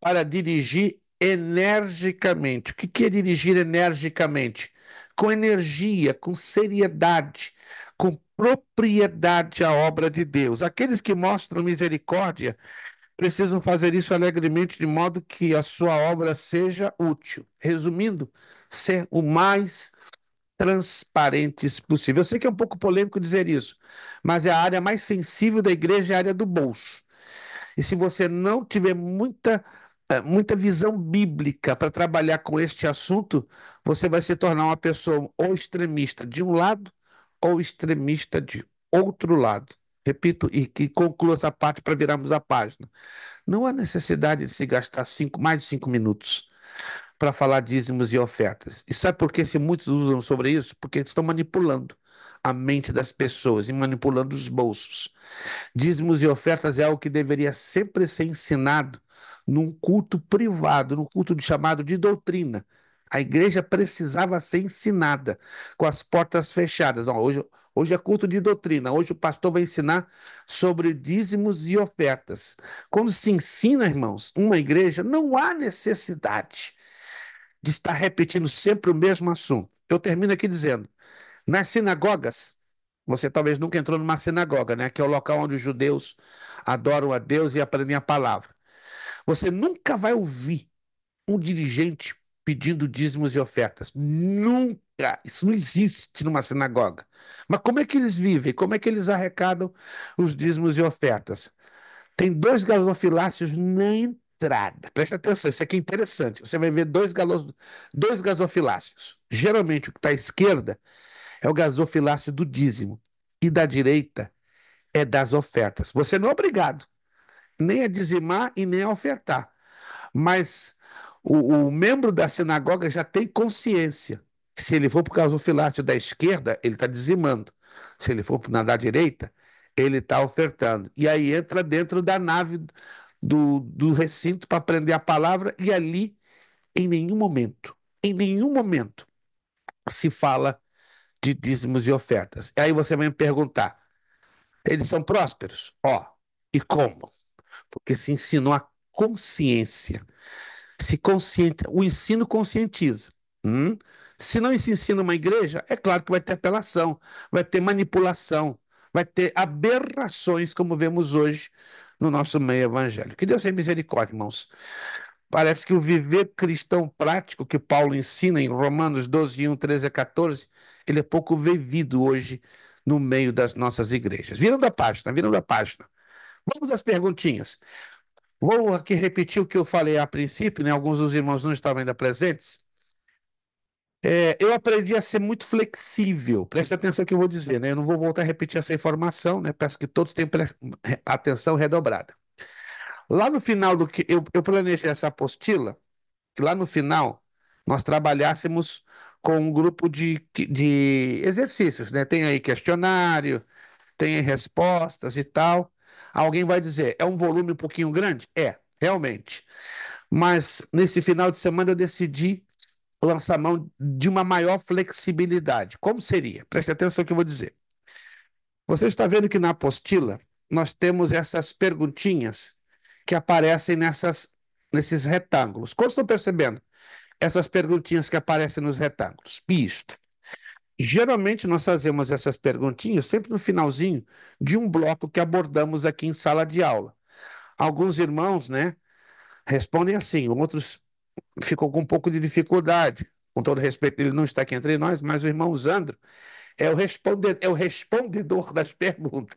para dirigir energicamente. O que que é dirigir energicamente? Com energia, com seriedade, com propriedade à obra de Deus. Aqueles que mostram misericórdia precisam fazer isso alegremente, de modo que a sua obra seja útil. Resumindo, ser o mais transparentes possível. Eu sei que é um pouco polêmico dizer isso, mas é a área mais sensível da igreja, é a área do bolso. E se você não tiver muita visão bíblica para trabalhar com este assunto, você vai se tornar uma pessoa ou extremista de um lado ou extremista de outro lado. Repito, e que conclua essa parte para virarmos a página. Não há necessidade de se gastar mais de 5 minutos para falar dízimos e ofertas. E sabe por que se muitos usam sobre isso? Porque eles estão manipulando a mente das pessoas e manipulando os bolsos. Dízimos e ofertas é algo que deveria sempre ser ensinado num culto privado, num culto chamado de doutrina. A igreja precisava ser ensinada com as portas fechadas. Ó, hoje é culto de doutrina. Hoje o pastor vai ensinar sobre dízimos e ofertas. Quando se ensina, irmãos, uma igreja, não há necessidade de estar repetindo sempre o mesmo assunto. Eu termino aqui dizendo: nas sinagogas, você talvez nunca entrou numa sinagoga, né? Que é o local onde os judeus adoram a Deus e aprendem a palavra. Você nunca vai ouvir um dirigente pedindo dízimos e ofertas. Nunca. Isso não existe numa sinagoga. Mas como é que eles vivem? Como é que eles arrecadam os dízimos e ofertas? Tem dois gasofiláceos na entrada. Presta atenção, isso aqui é interessante. Você vai ver dois gasofiláceos. Geralmente o que está à esquerda é o gasofilácio do dízimo. E da direita é das ofertas. Você não é obrigado nem a dizimar e nem a ofertar. Mas o membro da sinagoga já tem consciência. Se ele for para o gasofilácio da esquerda, ele está dizimando. Se ele for na da direita, ele está ofertando. E aí entra dentro da nave do recinto para aprender a palavra, e ali, em nenhum momento, se fala de dízimos e ofertas. Aí você vai me perguntar: eles são prósperos? Ó, e como? Porque se ensinou a consciência. O ensino conscientiza. Hum? Se não se ensina uma igreja, é claro que vai ter apelação, vai ter manipulação, vai ter aberrações, como vemos hoje no nosso meio evangélico. Que Deus tenha misericórdia, irmãos. Parece que o viver cristão prático que Paulo ensina em Romanos 12, 1, 13 a 14, ele é pouco vivido hoje no meio das nossas igrejas. Virando a página, virando a página. Vamos às perguntinhas. Vou aqui repetir o que eu falei a princípio, né? Alguns dos irmãos não estavam ainda presentes. Eu aprendi a ser muito flexível. Preste atenção no que eu vou dizer, né? Eu não vou voltar a repetir essa informação, né? Peço que todos tenham atenção redobrada. Lá no final do que eu planejei essa apostila, que lá no final nós trabalhássemos com um grupo de exercícios, né? Tem aí questionário, tem aí respostas e tal. Alguém vai dizer, é um volume um pouquinho grande? É, realmente. Mas nesse final de semana eu decidi lançar mão de uma maior flexibilidade. Como seria? Preste atenção no que eu vou dizer. Você está vendo que na apostila nós temos essas perguntinhas que aparecem nesses retângulos. Como estão percebendo? Essas perguntinhas que aparecem nos retângulos. Isto. Geralmente nós fazemos essas perguntinhas sempre no finalzinho de um bloco que abordamos aqui em sala de aula. Alguns irmãos, né, respondem assim, outros ficam com um pouco de dificuldade. Com todo respeito, ele não está aqui entre nós, mas o irmão Zandro é o respondedor das perguntas.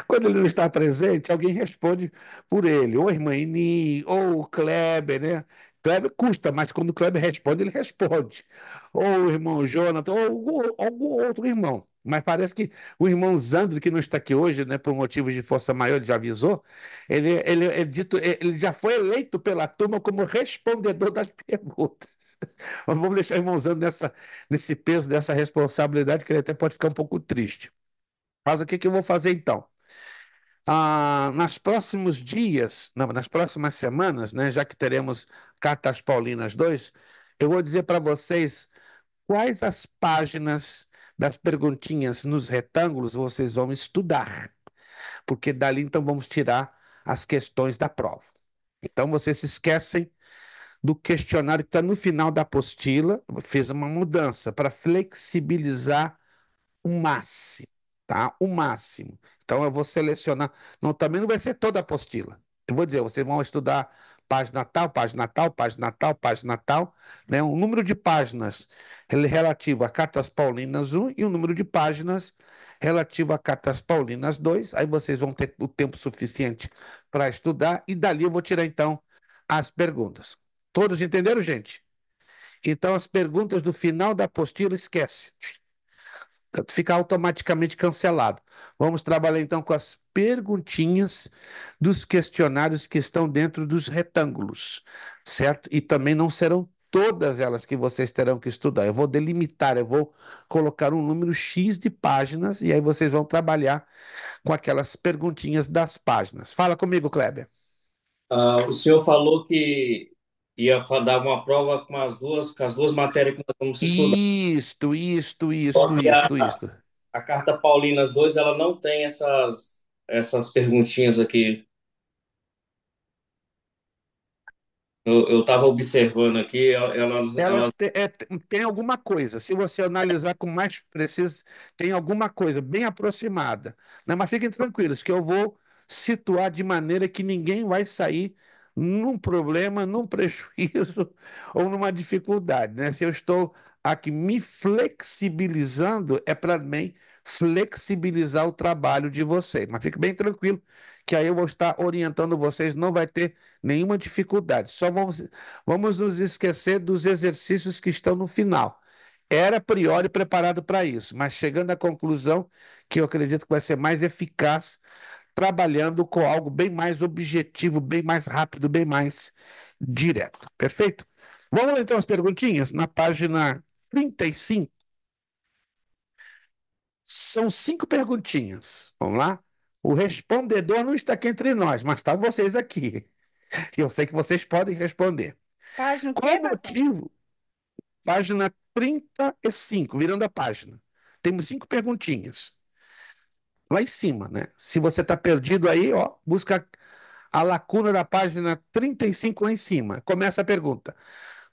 Quando ele não está presente, alguém responde por ele, ou a irmã Eni, ou o Kleber, né? Kleber custa, mas quando o Kleber responde, ele responde. Ou o irmão Jonathan, ou algum outro irmão. Mas parece que o irmão Zandro, que não está aqui hoje, né, por motivos de força maior, ele já avisou, ele já foi eleito pela turma como respondedor das perguntas. Mas vamos deixar o irmão Zandro nesse peso, dessa responsabilidade, que ele até pode ficar um pouco triste. Mas o que eu vou fazer então? Nas próximos dias, não, nas próximas semanas, né, já que teremos Cartas Paulinas 2, eu vou dizer para vocês quais as páginas das perguntinhas nos retângulos vocês vão estudar, porque dali então vamos tirar as questões da prova. Então vocês se esquecem do questionário que está no final da apostila, fiz uma mudança para flexibilizar o máximo, tá? O máximo. Então eu vou selecionar. Não, também não vai ser toda a apostila. Eu vou dizer, vocês vão estudar página tal, página tal, página tal, página tal, né? Um número de páginas relativo a Cartas Paulinas 1 e um número de páginas relativo a Cartas Paulinas 2. Aí vocês vão ter o tempo suficiente para estudar e dali eu vou tirar então as perguntas. Todos entenderam, gente? Então as perguntas do final da apostila esquece. Fica automaticamente cancelado. Vamos trabalhar então com as perguntinhas dos questionários que estão dentro dos retângulos, certo? E também não serão todas elas que vocês terão que estudar. Eu vou delimitar, eu vou colocar um número X de páginas e aí vocês vão trabalhar com aquelas perguntinhas das páginas. Fala comigo, Kleber. O senhor falou que ia dar uma prova com as duas matérias que nós vamos estudar. Só que Isto. a carta Paulinas 2 ela não tem essas perguntinhas aqui. Eu estava observando aqui, Elas têm alguma coisa. Se você analisar com mais preciso, tem alguma coisa bem aproximada, né? Mas fiquem tranquilos, que eu vou situar de maneira que ninguém vai sair num problema, num prejuízo ou numa dificuldade, né? Se eu estou aqui me flexibilizando, é para mim flexibilizar o trabalho de vocês. Mas fique bem tranquilo, que aí eu vou estar orientando vocês, não vai ter nenhuma dificuldade. Só vamos nos esquecer dos exercícios que estão no final. Era a priori preparado para isso, mas chegando à conclusão que eu acredito que vai ser mais eficaz trabalhando com algo bem mais objetivo, bem mais rápido, bem mais direto. Perfeito? Vamos lá então as perguntinhas na página 35. São 5 perguntinhas. Vamos lá? O respondedor não está aqui entre nós, mas está vocês aqui. E eu sei que vocês podem responder. Página o Qual quê, o pastor? motivo? Página 35, virando a página. Temos 5 perguntinhas. Lá em cima, né? Se você está perdido aí, ó, busca a lacuna da página 35 lá em cima. Começa a pergunta.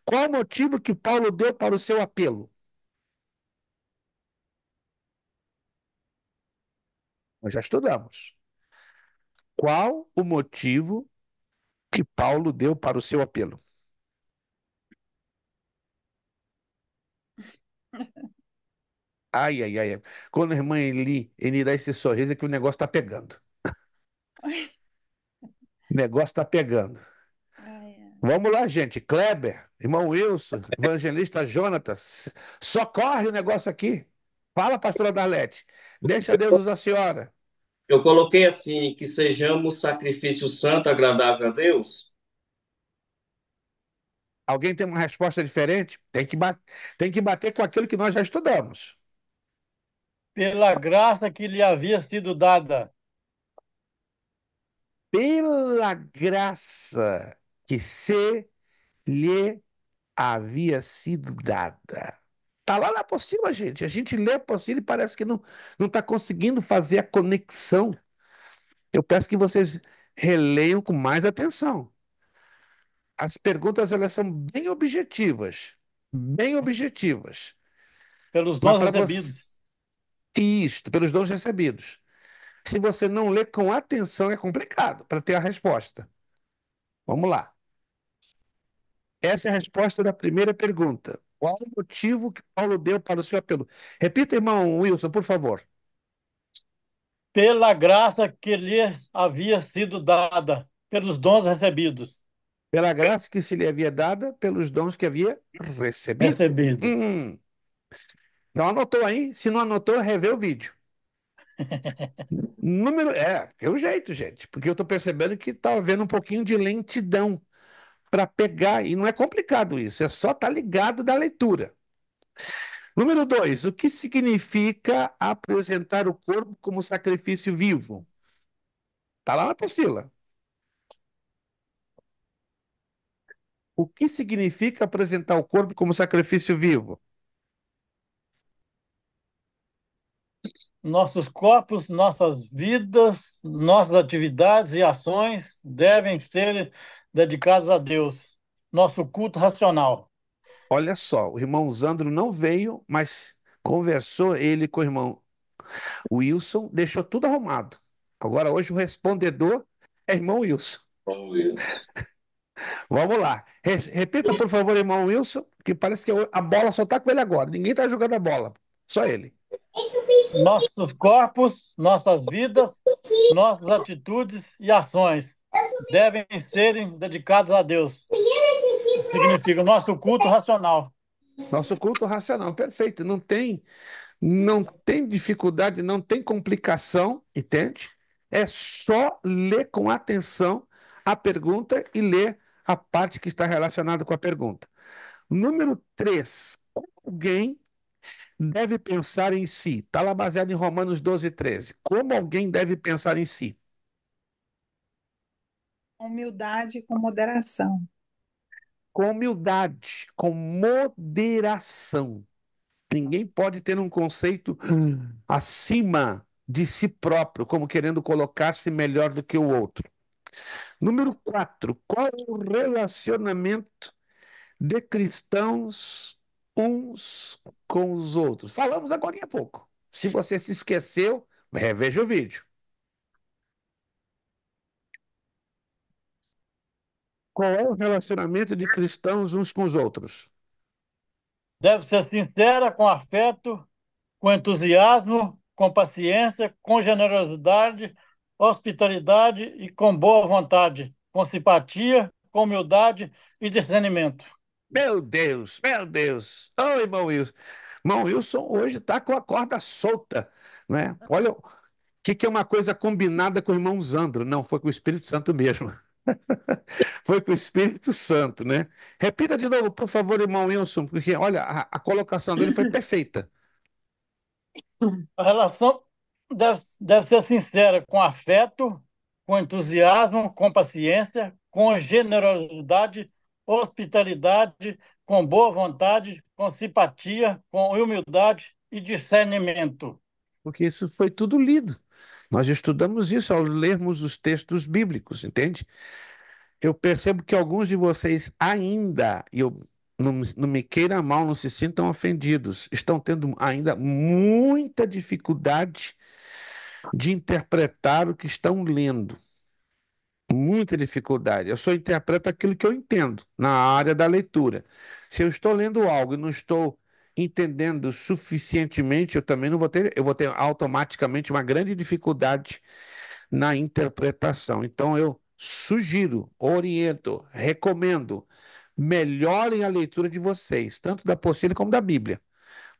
Qual o motivo que Paulo deu para o seu apelo? Nós já estudamos. Qual o motivo que Paulo deu para o seu apelo? Ai, ai, ai. Quando a irmã Eli dá esse sorriso, é que o negócio está pegando. O negócio está pegando. Ai, ai. Vamos lá, gente. Kleber, irmão Wilson, evangelista Jonatas, socorre o negócio aqui. Fala, pastora Darlete. Deixa Deus usar a senhora. eu coloquei assim, que sejamos sacrifício santo, agradável a Deus. Alguém tem uma resposta diferente? Tem que bater com aquilo que nós já estudamos. Pela graça que lhe havia sido dada. Pela graça que se lhe havia sido dada. Está lá na apostila, gente. A gente lê a apostila e parece que não está conseguindo fazer a conexão. Eu peço que vocês releiam com mais atenção. As perguntas elas são bem objetivas, bem objetivas. Pelos Mas dons para você, recebidos. isto, pelos dons recebidos. Se você não lê com atenção, é complicado para ter a resposta. Vamos lá. Essa é a resposta da primeira pergunta. Qual o motivo que Paulo deu para o seu apelo? Repita, irmão Wilson, por favor. Pela graça que lhe havia sido dada. Pelos dons recebidos. Pela graça que se lhe havia dada, pelos dons que havia recebido. Recebido. Não anotou aí? Se não anotou, revê o vídeo. É o jeito, gente, porque eu estou percebendo que está havendo um pouquinho de lentidão para pegar, e não é complicado isso, é só estar ligado da leitura. Número 2, o que significa apresentar o corpo como sacrifício vivo? Está lá na apostila. O que significa apresentar o corpo como sacrifício vivo? Nossos corpos, nossas vidas, nossas atividades e ações devem ser dedicados a Deus. Nosso culto racional. Olha só, o irmão Zandro não veio, mas conversou ele com o irmão Wilson, deixou tudo arrumado. Agora, hoje, o respondedor é irmão Wilson. Vamos lá. Repita, por favor, irmão Wilson, que parece que a bola só está com ele agora. Ninguém está jogando a bola, só ele. Nossos corpos, nossas vidas, nossas atitudes e ações devem serem dedicados a Deus. Significa nosso culto racional. Nosso culto racional, perfeito. Não tem dificuldade, não tem complicação, entende? É só ler com atenção a pergunta e ler a parte que está relacionada com a pergunta. Número 3, alguém deve pensar em si. Está lá baseado em Romanos 12:13. Como alguém deve pensar em si? Com humildade e com moderação. Com humildade, com moderação. Ninguém pode ter um conceito acima de si próprio, como querendo colocar-se melhor do que o outro. Número 4, qual é o relacionamento de cristãos uns com os outros? Falamos agora há pouco. Se você se esqueceu, reveja o vídeo. Qual é o relacionamento de cristãos uns com os outros? Deve ser sincera, com afeto, com entusiasmo, com paciência, com generosidade, hospitalidade e com boa vontade, com simpatia, com humildade e discernimento. Meu Deus, meu Deus. Oi, irmão Wilson. Irmão Wilson hoje está com a corda solta, né? Olha, o que é uma coisa combinada com o irmão Zandro? Não, foi com o Espírito Santo mesmo. Foi com o Espírito Santo, né? Repita de novo, por favor, irmão Wilson, porque, olha, a colocação dele foi perfeita. A relação deve ser sincera, com afeto, com entusiasmo, com paciência, com generosidade, hospitalidade, com boa vontade, com simpatia, com humildade e discernimento. Porque isso foi tudo lido. Nós estudamos isso ao lermos os textos bíblicos, entende? Eu percebo que alguns de vocês ainda, e eu não me queira mal, não se sintam ofendidos, estão tendo ainda muita dificuldade de interpretar o que estão lendo. Muita dificuldade. Eu só interpreto aquilo que eu entendo na área da leitura. Se eu estou lendo algo e não estou entendendo suficientemente, eu também não vou ter, eu vou ter automaticamente uma grande dificuldade na interpretação. Então eu sugiro, oriento, recomendo, melhorem a leitura de vocês, tanto da apostila como da Bíblia,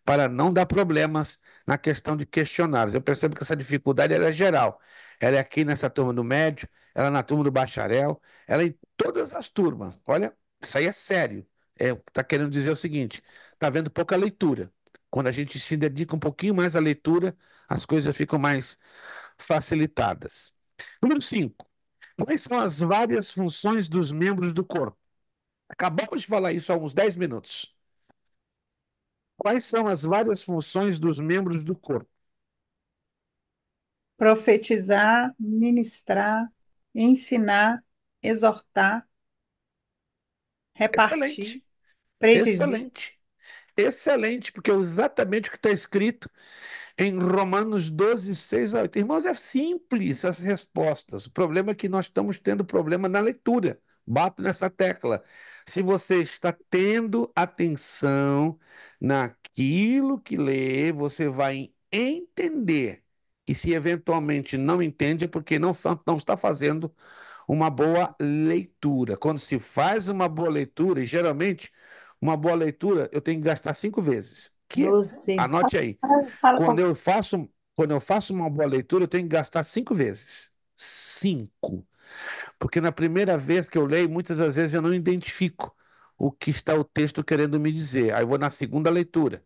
para não dar problemas na questão de questionários. Eu percebo que essa dificuldade ela é geral. Ela é aqui nessa turma do médio, ela é na turma do bacharel, ela é em todas as turmas. Olha, isso aí é sério. Está querendo dizer o seguinte: está vendo pouca leitura. Quando a gente se dedica um pouquinho mais à leitura, as coisas ficam mais facilitadas. Número 5. Quais são as várias funções dos membros do corpo? Acabamos de falar isso há uns 10 minutos. Quais são as várias funções dos membros do corpo? Profetizar, ministrar, ensinar, exortar, repartir, Excelente, predizer. excelente, excelente, porque é exatamente o que está escrito em Romanos 12, 6 a 8. Irmãos, é simples as respostas. O problema é que nós estamos tendo problema na leitura. Bato nessa tecla. Se você está tendo atenção naquilo que lê, você vai entender. E se eventualmente não entende, é porque não está fazendo uma boa leitura. Quando se faz uma boa leitura, e geralmente uma boa leitura eu tenho que gastar 5 vezes. Você. Anote aí. Fala com Quando eu faço, quando eu faço uma boa leitura, eu tenho que gastar 5 vezes. 5. Porque na primeira vez que eu leio, muitas das vezes eu não identifico o que está o texto querendo me dizer. Aí eu vou na segunda leitura.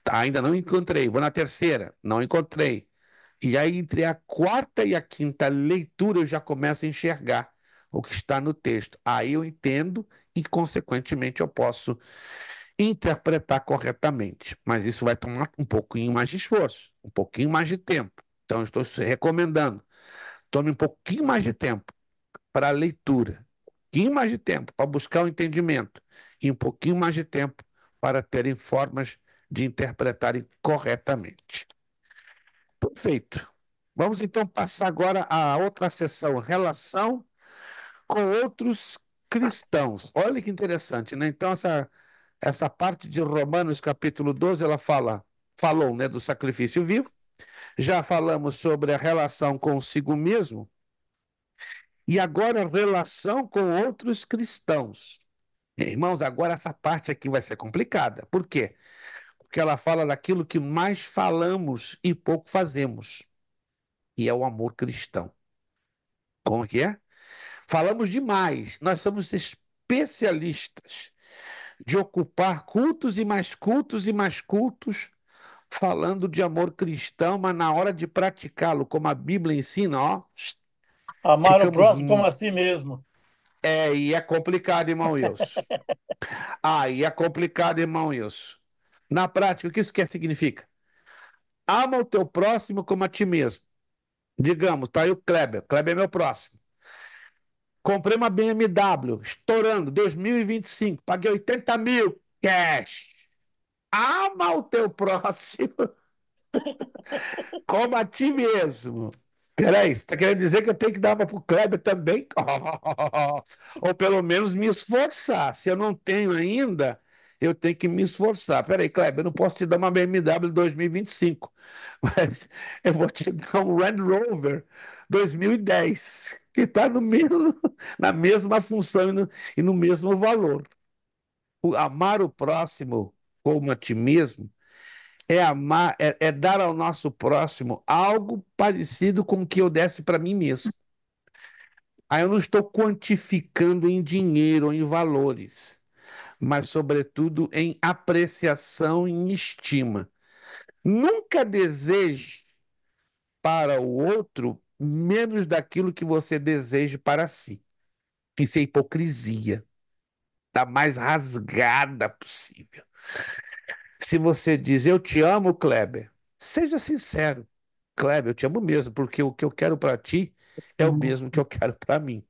Tá, ainda não encontrei. Vou na terceira. Não encontrei. E aí, entre a quarta e a quinta leitura, eu já começo a enxergar o que está no texto. Aí eu entendo e, consequentemente, eu posso interpretar corretamente. Mas isso vai tomar um pouquinho mais de esforço, um pouquinho mais de tempo. Então, eu estou recomendando, tome um pouquinho mais de tempo para a leitura, um pouquinho mais de tempo para buscar o entendimento e um pouquinho mais de tempo para terem formas de interpretarem corretamente. Perfeito. Vamos então passar agora à outra seção, relação com outros cristãos. Olha que interessante, né? Então, essa parte de Romanos capítulo 12, ela falou, né, do sacrifício vivo. Já falamos sobre a relação consigo mesmo. E agora a relação com outros cristãos. Irmãos, agora essa parte aqui vai ser complicada. Por quê? Porque ela fala daquilo que mais falamos e pouco fazemos, e é o amor cristão. Como que é? Falamos demais, nós somos especialistas de ocupar cultos e mais cultos e mais cultos, falando de amor cristão, mas na hora de praticá-lo, como a Bíblia ensina, ó, Amar o ficamos. próximo como a si mesmo. E é complicado, irmão Wilson. Aí é complicado, irmão Wilson. Na prática, o que isso quer significa? Ama o teu próximo como a ti mesmo. Digamos, tá aí o Kleber. Kleber é meu próximo. Comprei uma BMW, estourando, 2025. Paguei 80 mil cash. Ama o teu próximo como a ti mesmo. Peraí, você está querendo dizer que eu tenho que dar uma para o Kleber também? Ou pelo menos me esforçar. Se eu não tenho ainda, eu tenho que me esforçar. Peraí, Kleber, eu não posso te dar uma BMW 2025, mas eu vou te dar um Land Rover 2010, que está no mesmo, na mesma função e no mesmo valor. Amar o próximo como a ti mesmo é amar, é dar ao nosso próximo algo parecido com o que eu desse para mim mesmo. Aí eu não estou quantificando em dinheiro ou em valores, mas, sobretudo, em apreciação e em estima. Nunca deseje para o outro menos daquilo que você deseja para si. Isso é hipocrisia, da mais rasgada possível. Se você diz, eu te amo, Kleber, seja sincero. Kleber, eu te amo mesmo, porque o que eu quero para ti é o mesmo que eu quero para mim.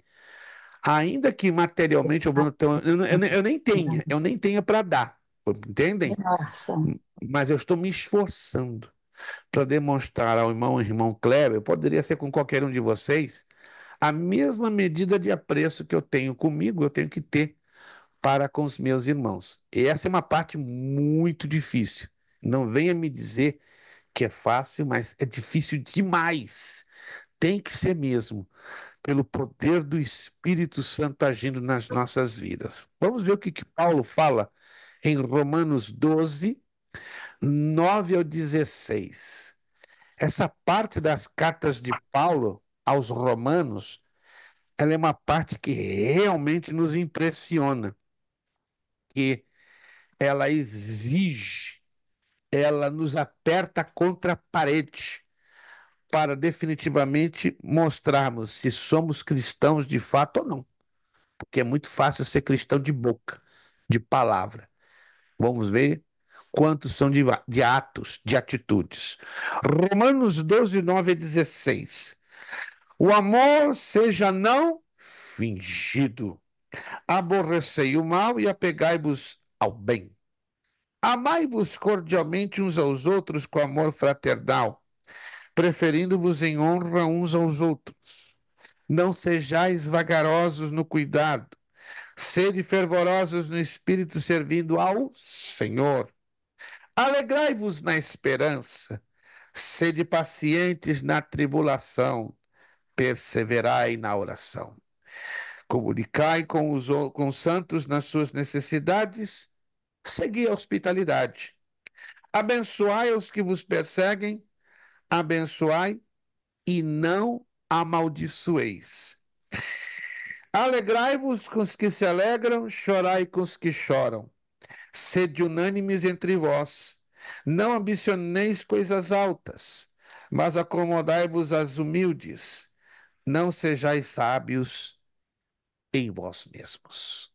Ainda que materialmente eu nem tenha para dar, entendem? Nossa. Mas eu estou me esforçando para demonstrar ao irmão Kleber, poderia ser com qualquer um de vocês, a mesma medida de apreço que eu tenho comigo, eu tenho que ter para com os meus irmãos. E essa é uma parte muito difícil. Não venha me dizer que é fácil, mas é difícil demais. Tem que ser mesmo, pelo poder do Espírito Santo agindo nas nossas vidas. Vamos ver o que Paulo fala em Romanos 12, 9 ao 16. Essa parte das cartas de Paulo aos Romanos, ela é uma parte que realmente nos impressiona, que ela exige, ela nos aperta contra a parede para definitivamente mostrarmos se somos cristãos de fato ou não. Porque é muito fácil ser cristão de boca, de palavra. Vamos ver quantos são de atos, de atitudes. Romanos 12, 9 a 16. O amor seja não fingido. Aborrecei o mal e apegai-vos ao bem. Amai-vos cordialmente uns aos outros com amor fraternal, preferindo-vos em honra uns aos outros. Não sejais vagarosos no cuidado, sede fervorosos no espírito, servindo ao Senhor. Alegrai-vos na esperança, sede pacientes na tribulação, perseverai na oração. Comunicai com os santos nas suas necessidades, segui a hospitalidade. Abençoai os que vos perseguem, abençoai e não amaldiçoeis. Alegrai-vos com os que se alegram, chorai com os que choram. Sede unânimes entre vós. Não ambicioneis coisas altas, mas acomodai-vos às humildes. Não sejais sábios em vós mesmos.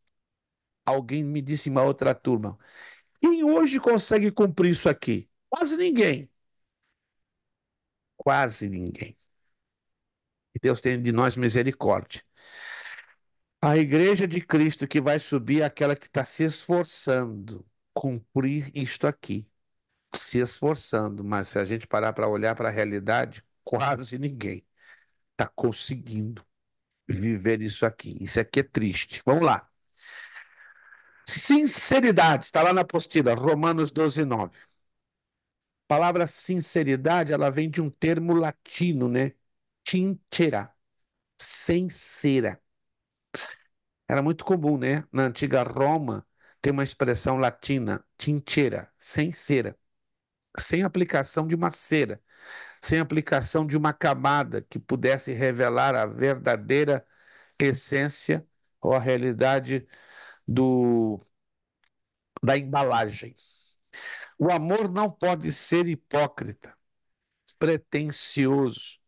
Alguém me disse em uma outra turma: quem hoje consegue cumprir isso aqui? Quase ninguém. Quase ninguém. Que Deus tenha de nós misericórdia. A igreja de Cristo que vai subir é aquela que está se esforçando cumprir isto aqui. Se esforçando, mas se a gente parar para olhar para a realidade, quase ninguém está conseguindo viver isso aqui. Isso aqui é triste. Vamos lá. Sinceridade, está lá na apostila, Romanos 12, 9. A palavra sinceridade, ela vem de um termo latino, né? Sincera, sincera. Era muito comum, né? Na antiga Roma, ter uma expressão latina, sincera, sem cera, sem aplicação de uma cera, sem aplicação de uma camada que pudesse revelar a verdadeira essência ou a realidade do, da embalagem. O amor não pode ser hipócrita, pretensioso,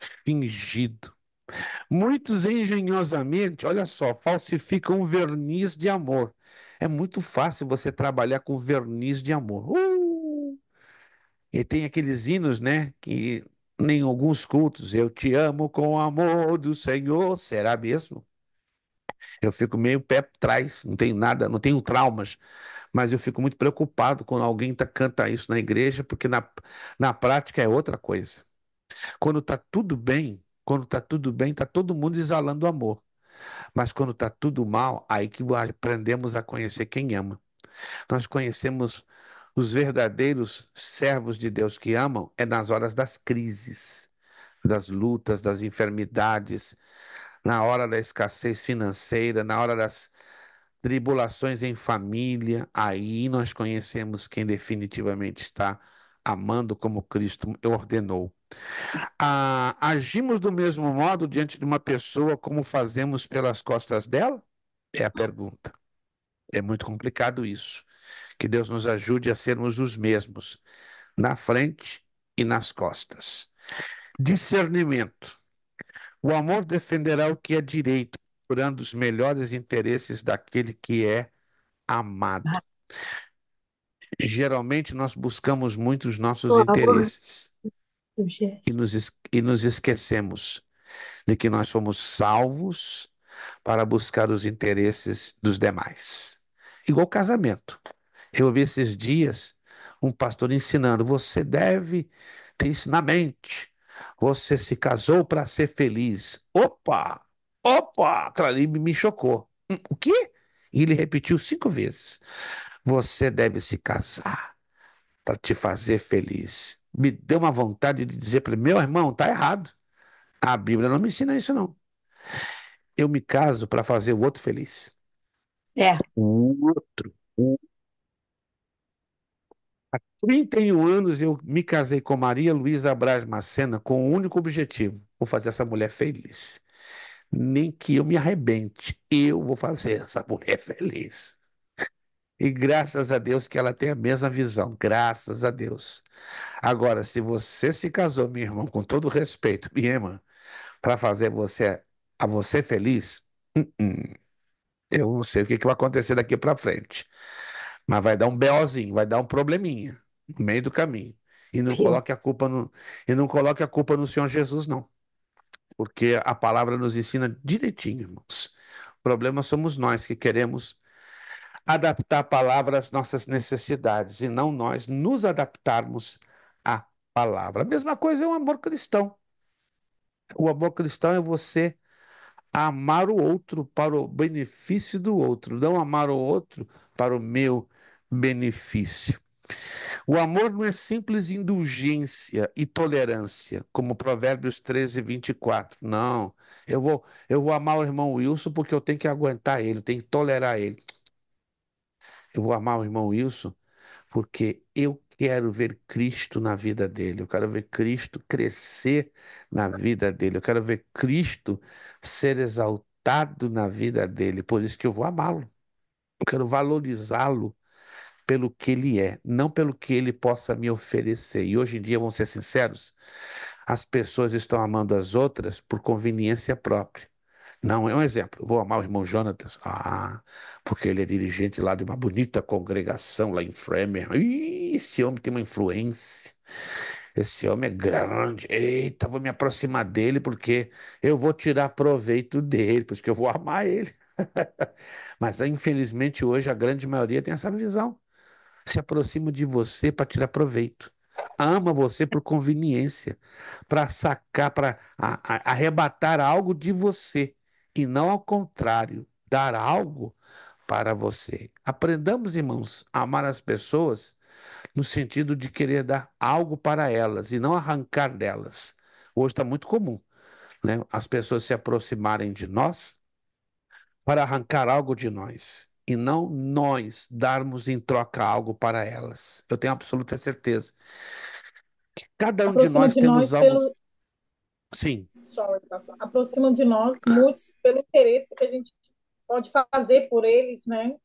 fingido. Muitos engenhosamente, olha só, falsificam o verniz de amor. É muito fácil você trabalhar com verniz de amor. E tem aqueles hinos, né, que em alguns cultos, eu te amo com o amor do Senhor, será mesmo? Eu fico meio pé atrás, não tenho nada, não tenho traumas, mas eu fico muito preocupado quando alguém canta isso na igreja, porque na prática é outra coisa. Quando tá tudo bem, tá todo mundo exalando amor. Mas quando tá tudo mal, aí que aprendemos a conhecer quem ama. Nós conhecemos os verdadeiros servos de Deus que amam é nas horas das crises, das lutas, das enfermidades, na hora da escassez financeira, na hora das tribulações em família. Aí nós conhecemos quem definitivamente está amando como Cristo ordenou. Agimos do mesmo modo diante de uma pessoa como fazemos pelas costas dela? É a pergunta. É muito complicado isso. Que Deus nos ajude a sermos os mesmos, na frente e nas costas. Discernimento. O amor defenderá o que é direito, procurando os melhores interesses daquele que é amado. Geralmente nós buscamos muito os nossos interesses e nos esquecemos de que nós fomos salvos para buscar os interesses dos demais. Igual casamento. Eu vi esses dias um pastor ensinando, você deve ter isso na mente. Você se casou para ser feliz. Opa! Opa! Aquilo ali me chocou. O quê? E ele repetiu 5 vezes. Você deve se casar para te fazer feliz. Me deu uma vontade de dizer para ele, meu irmão, tá errado. A Bíblia não me ensina isso, não. Eu me caso para fazer o outro feliz. É. O outro. 31 anos eu me casei com Maria Luísa Braz Macena com um único objetivo: vou fazer essa mulher feliz. Nem que eu me arrebente, eu vou fazer essa mulher feliz. E graças a Deus que ela tem a mesma visão, graças a Deus. Agora, se você se casou, meu irmão, com todo respeito, minha irmã, para fazer você feliz, eu não sei o que vai acontecer daqui para frente. Mas vai dar um BOzinho, vai dar um probleminha no meio do caminho. E não coloque a culpa no Senhor Jesus, não. Porque a palavra nos ensina direitinho, irmãos. O problema somos nós que queremos adaptar a palavra às nossas necessidades e não nós nos adaptarmos à palavra. A mesma coisa é o amor cristão. O amor cristão é você amar o outro para o benefício do outro, não amar o outro para o meu benefício. O amor não é simples indulgência e tolerância, como Provérbios 13, 24. Não, eu vou amar o irmão Wilson porque eu tenho que aguentar ele, eu tenho que tolerar ele. Eu vou amar o irmão Wilson porque eu quero ver Cristo na vida dele, eu quero ver Cristo crescer na vida dele, eu quero ver Cristo ser exaltado na vida dele, por isso que eu vou amá-lo. Eu quero valorizá-lo pelo que ele é, não pelo que ele possa me oferecer. E hoje em dia, vamos ser sinceros, as pessoas estão amando as outras por conveniência própria. Não, é um exemplo. Vou amar o irmão Jonatas. Porque ele é dirigente lá de uma bonita congregação lá em Framer. Esse homem tem uma influência. Esse homem é grande. Eita, vou me aproximar dele porque eu vou tirar proveito dele, porque eu vou amar ele. Mas infelizmente hoje a grande maioria tem essa visão. Se aproxima de você para tirar proveito. Ama você por conveniência, para sacar, para arrebatar algo de você e não ao contrário, dar algo para você. Aprendamos, irmãos, a amar as pessoas no sentido de querer dar algo para elas e não arrancar delas. Hoje está muito comum, né? As pessoas se aproximarem de nós para arrancar algo de nós e não nós darmos em troca algo para elas. Eu tenho absoluta certeza. Cada um de Aproxima nós de temos nós algo. pelo. Sim, Sorry, pastor. Aproxima de nós muitos pelo interesse que a gente pode fazer por eles, né?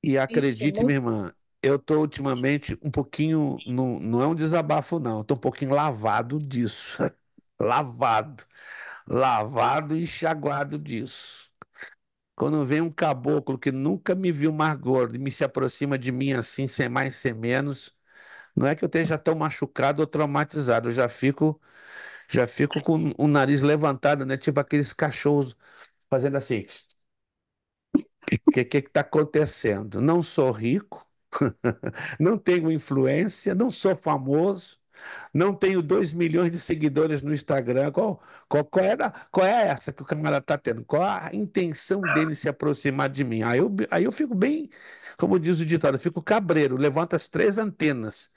E Ixi, acredite, minha muito. irmã, eu tô ultimamente um pouquinho, não, não é um desabafo, não, eu tô um pouquinho lavado disso. Lavado, lavado e enxaguado disso. Quando vem um caboclo que nunca me viu mais gordo e me se aproxima de mim assim, sem mais, sem menos, não é que eu esteja tão machucado ou traumatizado, eu já fico com o nariz levantado, né? Tipo aqueles cachorros fazendo assim. O que está acontecendo? Não sou rico, não tenho influência, não sou famoso, não tenho 2 milhões de seguidores no Instagram. Qual é essa que o camarada está tendo? Qual a intenção dele se aproximar de mim? Aí eu fico bem, como diz o ditado, eu fico cabreiro, levanto as 3 antenas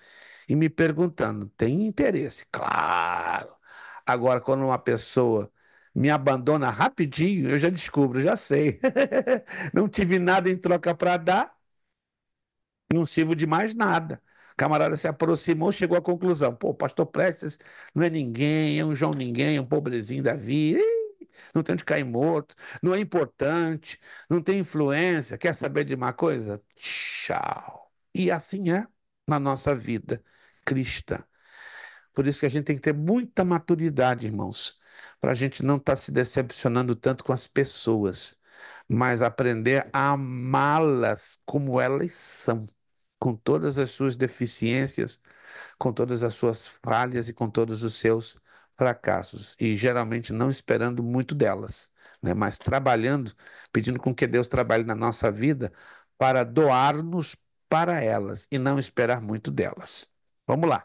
e me perguntando: tem interesse? Claro. Agora, quando uma pessoa me abandona rapidinho, eu já descubro, já sei. Não tive nada em troca para dar, não sirvo de mais nada. O camarada se aproximou, chegou à conclusão: pô, pastor Prestes não é ninguém, é um João ninguém, é um pobrezinho da vida. Ih, não tem onde cair morto, não é importante, não tem influência. Quer saber de uma coisa? Tchau. E assim é na nossa vida cristã. Por isso que a gente tem que ter muita maturidade, irmãos, para a gente não estar se decepcionando tanto com as pessoas, mas aprender a amá-las como elas são, com todas as suas deficiências, com todas as suas falhas e com todos os seus fracassos, e geralmente não esperando muito delas, né? Mas trabalhando, pedindo com que Deus trabalhe na nossa vida para doar-nos para elas e não esperar muito delas. Vamos lá.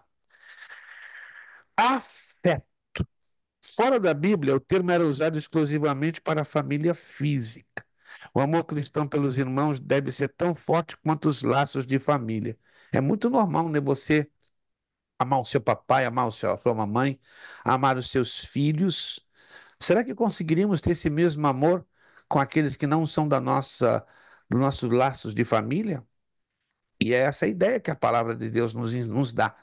Afeto. Fora da Bíblia, o termo era usado exclusivamente para a família física. O amor cristão pelos irmãos deve ser tão forte quanto os laços de família. É muito normal, né? Você amar o seu papai, amar a sua mamãe, amar os seus filhos. Será que conseguiríamos ter esse mesmo amor com aqueles que não são dos nossos laços de família? E é essa a ideia que a palavra de Deus nos dá,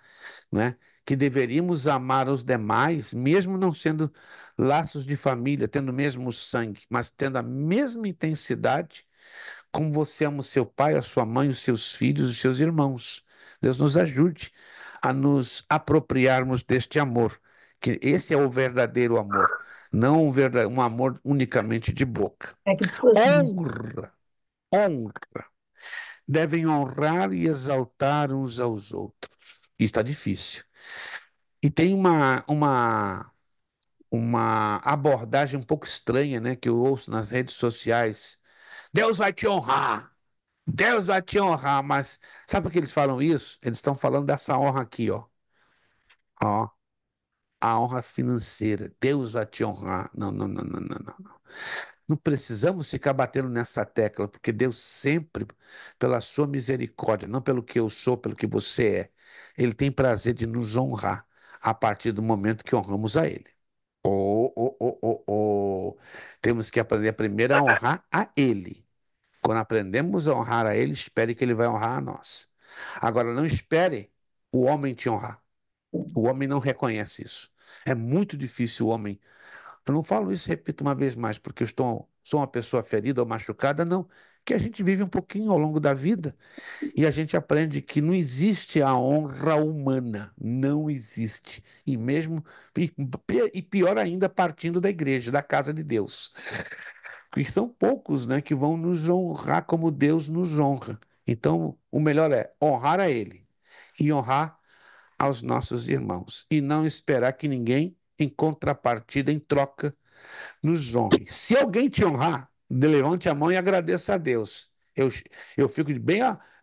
né? Que deveríamos amar os demais, mesmo não sendo laços de família, tendo o mesmo sangue, mas tendo a mesma intensidade como você ama o seu pai, a sua mãe, os seus filhos, os seus irmãos. Deus nos ajude a nos apropriarmos deste amor, que esse é o verdadeiro amor, não um amor unicamente de boca. É que depois. Honra, honra. Devem honrar e exaltar uns aos outros. Isso está difícil. E tem uma abordagem um pouco estranha, né, que eu ouço nas redes sociais. Deus vai te honrar. Deus vai te honrar, mas sabe por que eles falam isso? Eles estão falando dessa honra aqui, ó. Ó, a honra financeira. Deus vai te honrar. Não, não, não, não, não, não. Não precisamos ficar batendo nessa tecla, porque Deus sempre, pela sua misericórdia, não pelo que eu sou, pelo que você é, Ele tem prazer de nos honrar a partir do momento que honramos a Ele. Oh, oh, oh, oh, oh. Temos que aprender primeiro a honrar a Ele. Quando aprendemos a honrar a Ele, espere que Ele vai honrar a nós. Agora, não espere o homem te honrar. O homem não reconhece isso. É muito difícil o homem. Eu não falo isso, repito uma vez mais, porque sou uma pessoa ferida ou machucada, não. Que a gente vive um pouquinho ao longo da vida e a gente aprende que não existe a honra humana. Não existe. E mesmo, e pior ainda, partindo da igreja, da casa de Deus. Porque são poucos, né, que vão nos honrar como Deus nos honra. Então, o melhor é honrar a Ele e honrar aos nossos irmãos. E não esperar que ninguém, em contrapartida, em troca, nos honre. Se alguém te honrar, levante a mão e agradeça a Deus. Eu fico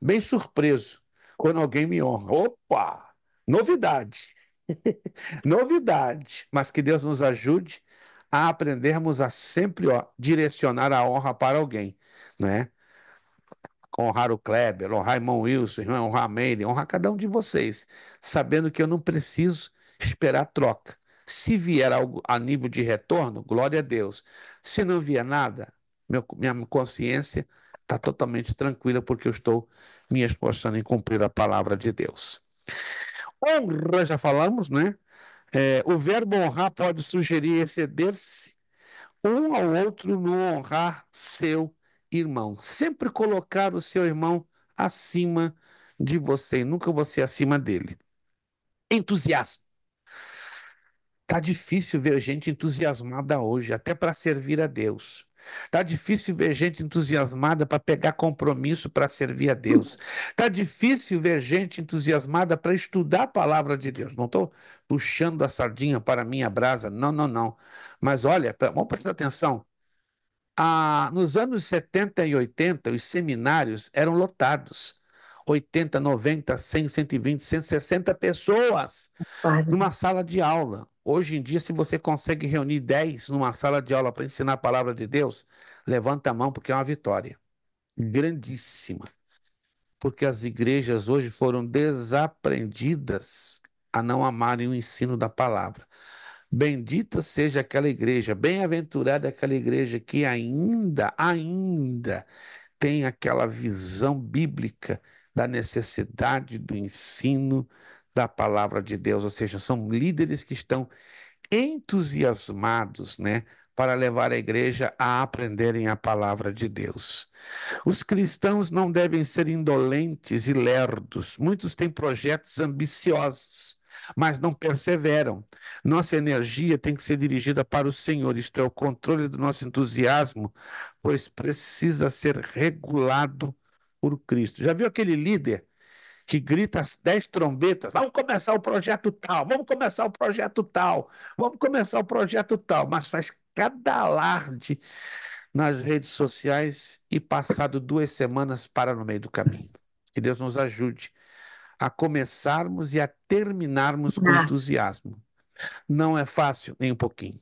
bem surpreso quando alguém me honra. Opa! Novidade, novidade. Mas que Deus nos ajude a aprendermos a sempre, ó, direcionar a honra para alguém, né? Honrar o Kleber, honrar o irmão Wilson, honrar a Meire, honrar cada um de vocês, sabendo que eu não preciso esperar troca. Se vier algo a nível de retorno, glória a Deus. Se não vier nada, minha consciência está totalmente tranquila, porque eu estou me esforçando em cumprir a palavra de Deus. Honra, já falamos, né? O verbo honrar pode sugerir exceder-se um ao outro no honrar seu irmão. Sempre colocar o seu irmão acima de você e nunca você acima dele. Entusiasmo. Tá difícil ver gente entusiasmada hoje, até para servir a Deus. Tá difícil ver gente entusiasmada para pegar compromisso para servir a Deus. Tá difícil ver gente entusiasmada para estudar a palavra de Deus. Não estou puxando a sardinha para a minha brasa, não, não, não. Mas olha, vamos prestar atenção. Nos anos 70 e 80, os seminários eram lotados. 80, 90, 100, 120, 160 pessoas numa sala de aula. Hoje em dia, se você consegue reunir 10 numa sala de aula para ensinar a palavra de Deus, levanta a mão porque é uma vitória grandíssima. Porque as igrejas hoje foram desaprendidas a não amarem o ensino da palavra. Bendita seja aquela igreja, bem-aventurada aquela igreja que ainda tem aquela visão bíblica da necessidade do ensino da palavra de Deus, ou seja, são líderes que estão entusiasmados, né, para levar a igreja a aprenderem a palavra de Deus. Os cristãos não devem ser indolentes e lerdos. Muitos têm projetos ambiciosos, mas não perseveram. Nossa energia tem que ser dirigida para o Senhor, isto é, o controle do nosso entusiasmo, pois precisa ser regulado por Cristo. Já viu aquele líder que grita às 10 trombetas, vamos começar o projeto tal, vamos começar o projeto tal, vamos começar o projeto tal, mas faz cada alarde nas redes sociais e passado 2 semanas para no meio do caminho. Que Deus nos ajude a começarmos e a terminarmos com entusiasmo. Não é fácil, nem um pouquinho.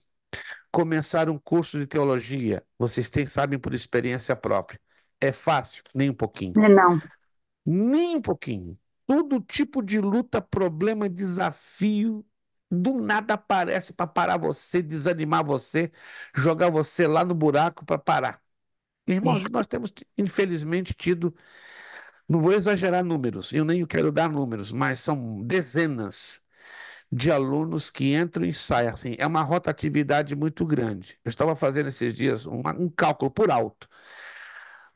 Começar um curso de teologia, sabem por experiência própria, é fácil, nem um pouquinho. Não. Nem um pouquinho. Todo tipo de luta, problema, desafio, do nada aparece para parar você, desanimar você, jogar você lá no buraco para parar. Irmãos, nós temos, infelizmente, tido, não vou exagerar números, eu nem quero dar números, mas são dezenas de alunos que entram e saem. Assim, é uma rotatividade muito grande. Eu estava fazendo esses dias um cálculo por alto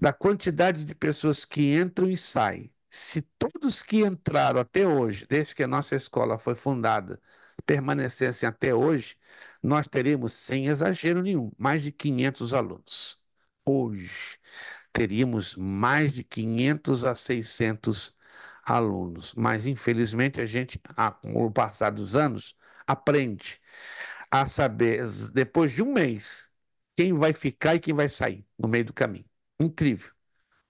da quantidade de pessoas que entram e saem. Se todos que entraram até hoje, desde que a nossa escola foi fundada, permanecessem até hoje, nós teríamos, sem exagero nenhum, mais de 500 alunos. Hoje, teríamos mais de 500 a 600 alunos. Mas, infelizmente, a gente, com o passar dos anos, aprende a saber, depois de um mês, quem vai ficar e quem vai sair no meio do caminho. Incrível.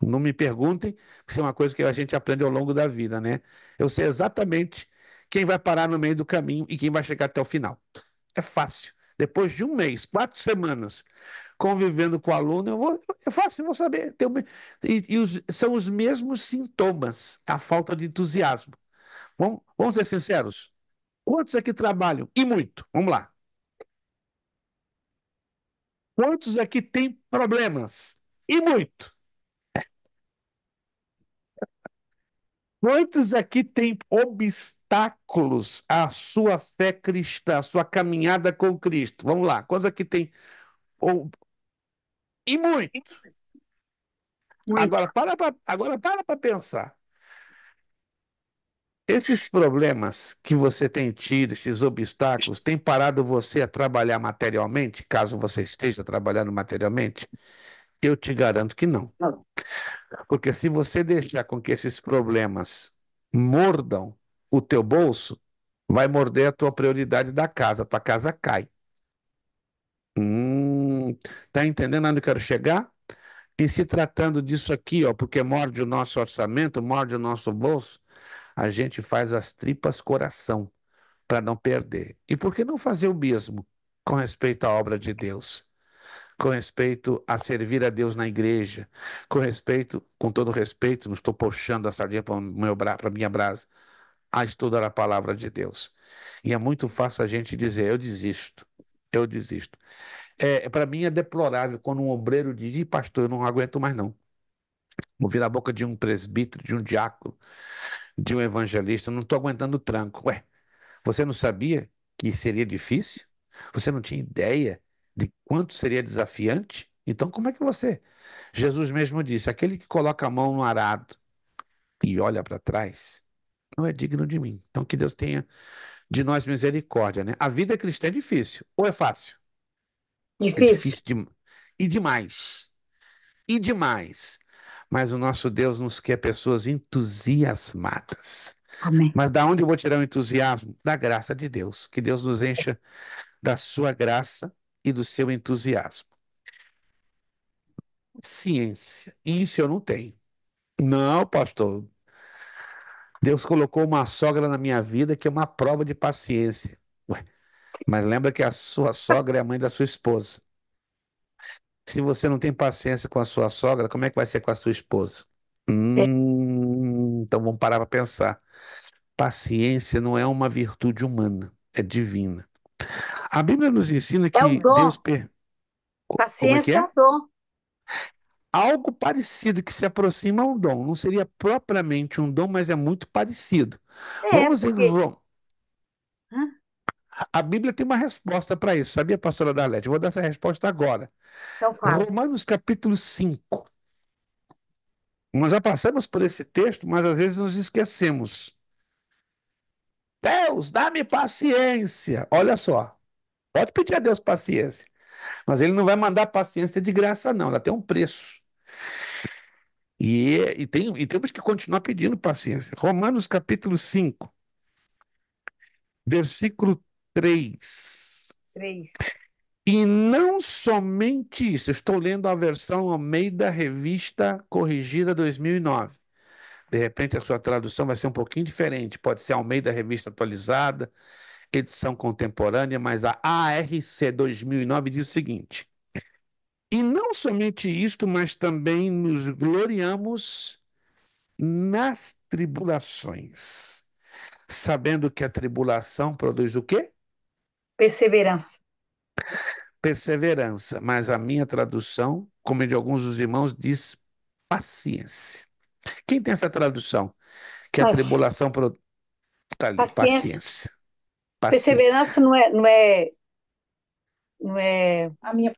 Não me perguntem, isso é uma coisa que a gente aprende ao longo da vida, né? Eu sei exatamente quem vai parar no meio do caminho e quem vai chegar até o final. É fácil. Depois de um mês, 4 semanas convivendo com o aluno, é fácil, eu vou saber. São os mesmos sintomas, a falta de entusiasmo. Vamos ser sinceros? Quantos aqui trabalham? E muito. Vamos lá. Quantos aqui têm problemas? E muito. Quantos aqui têm obstáculos à sua fé cristã, à sua caminhada com Cristo? Vamos lá. Quantos aqui têm. ou- E muito. Muito. Agora para pensar. Esses problemas que você tem tido, esses obstáculos, têm parado você a trabalhar materialmente, caso você esteja trabalhando materialmente? Eu te garanto que não. Porque se você deixar com que esses problemas mordam o teu bolso, vai morder a tua prioridade da casa, tua casa cai. Tá entendendo onde eu quero chegar? E se tratando disso aqui, ó, porque morde o nosso orçamento, morde o nosso bolso, a gente faz as tripas coração para não perder. E por que não fazer o mesmo com respeito à obra de Deus? Com respeito a servir a Deus na igreja, com respeito, com todo respeito, não estou puxando a sardinha para a minha brasa, a estudar a palavra de Deus. E é muito fácil a gente dizer, eu desisto, eu desisto. Para mim é deplorável quando um obreiro diz, "Ih, pastor, eu não aguento mais não. Vou virar a boca de um presbítero, de um diácono, de um evangelista, eu não estou aguentando o tranco. Ué, você não sabia que seria difícil? Você não tinha ideia de quanto seria desafiante? Então, como é que você... Jesus mesmo disse, aquele que coloca a mão no arado e olha para trás, não é digno de mim. Então, que Deus tenha de nós misericórdia, né? A vida cristã é difícil, ou é fácil? É Difícil. difícil e demais. E demais. Mas o nosso Deus nos quer pessoas entusiasmadas. Amém. Mas da onde eu vou tirar o entusiasmo? Da graça de Deus. Que Deus nos encha da sua graça e do seu entusiasmo. Ciência. Isso eu não tenho. Não, pastor. Deus colocou uma sogra na minha vida que é uma prova de paciência. Ué, mas lembra que a sua sogra é a mãe da sua esposa. Se você não tem paciência com a sua sogra, como é que vai ser com a sua esposa? Então vamos parar para pensar. Paciência não é uma virtude humana, é divina. A Bíblia nos ensina É um que Deus. dom. Como é que Paciência é é? um dom. Algo parecido que se aproxima a um dom. Não seria propriamente um dom, mas é muito parecido. É, Vamos em. porque. Hã? A Bíblia tem uma resposta para isso, sabia, pastora Darlete? Eu vou dar essa resposta agora. Então fala. Romanos capítulo 5. Nós já passamos por esse texto, mas às vezes nos esquecemos. Deus, dá-me paciência. Olha só, pode pedir a Deus paciência, mas Ele não vai mandar paciência de graça, não. Ela tem um preço. E temos que continuar pedindo paciência. Romanos capítulo 5, versículo 3. 3. E não somente isso, eu estou lendo a versão Almeida Revista Corrigida 2009. De repente a sua tradução vai ser um pouquinho diferente, pode ser Almeida Revista Atualizada, edição contemporânea, mas a ARC 2009 diz o seguinte: e não somente isto, mas também nos gloriamos nas tribulações, sabendo que a tribulação produz o quê? Perseverança. Perseverança, mas a minha tradução, como a de alguns dos irmãos, diz paciência. Quem tem essa tradução? Que a Mas tribulação produz. Tá ali, paciência. paciência. Paciência. Perseverança não é. A minha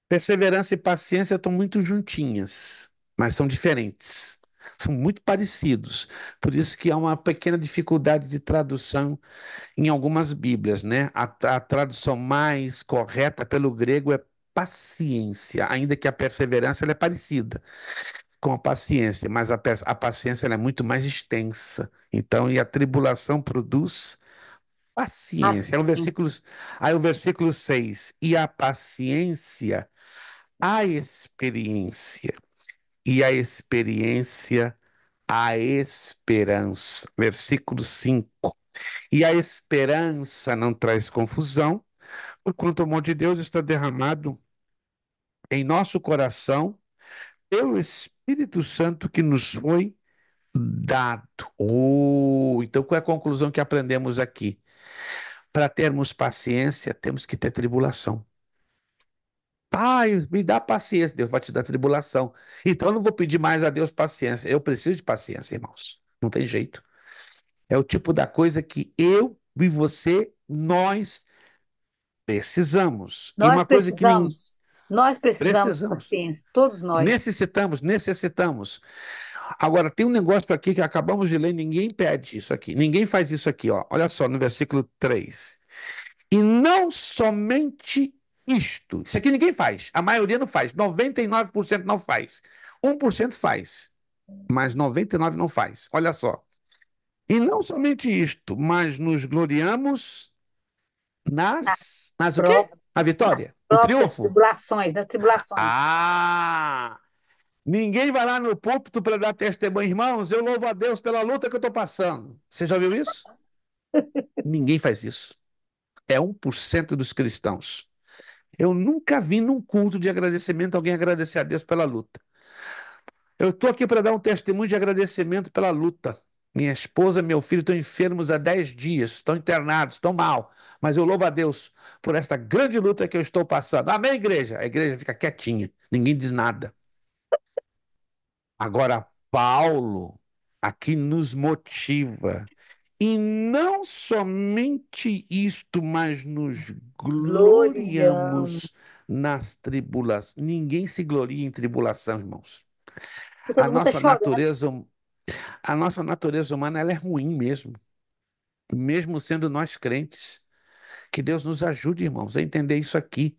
Perseverança e paciência estão muito juntinhas, mas são diferentes. São muito parecidos. Por isso que há uma pequena dificuldade de tradução em algumas Bíblias, né? A tradução mais correta pelo grego é paciência, ainda que a perseverança ela é parecida com a paciência, mas a paciência ela é muito mais extensa. Então, e a tribulação produz paciência. Paciência. Aí o versículo 6. E a paciência, a experiência. E a experiência, a esperança. Versículo 5. E a esperança não traz confusão, porquanto o amor de Deus está derramado em nosso coração pelo Espírito Santo que nos foi dado. Então qual é a conclusão que aprendemos aqui? Para termos paciência, temos que ter tribulação. Pai, me dá paciência, Deus vai te dar tribulação. Então eu não vou pedir mais a Deus paciência. Eu preciso de paciência, irmãos. Não tem jeito. É o tipo da coisa que eu e você, nós precisamos. E Nós uma coisa que nem precisamos. Nós precisamos de precisamos. paciência. Todos nós. Necessitamos. Agora, tem um negócio aqui que acabamos de ler, ninguém pede isso aqui. Ninguém faz isso aqui, ó. Olha só, no versículo 3. E não somente isto. Isso aqui ninguém faz. A maioria não faz. 99% não faz. 1% faz. Mas 99% não faz. Olha só. E não somente isto, mas nos gloriamos Nas nas o quê? pró- A nas vitória? No próprias triunfo? tribulações, nas tribulações. Ah! Ninguém vai lá no púlpito para dar testemunho, irmãos. Eu louvo a Deus pela luta que eu estou passando. Você já viu isso? Ninguém faz isso. É 1% dos cristãos. Eu nunca vi num culto de agradecimento alguém agradecer a Deus pela luta. Eu estou aqui para dar um testemunho de agradecimento pela luta. Minha esposa e meu filho estão enfermos há 10 dias, estão internados, estão mal. Mas eu louvo a Deus por esta grande luta que eu estou passando. Amém, igreja? A igreja fica quietinha, ninguém diz nada. Agora, Paulo aqui nos motiva E não somente isto, mas nos Gloriamos. gloriamos nas tribulações. Ninguém se gloria em tribulação, irmãos. E A todo mundo está nossa chorando. natureza, a nossa natureza humana, ela é ruim mesmo, mesmo sendo nós crentes. Que Deus nos ajude, irmãos, a entender isso aqui.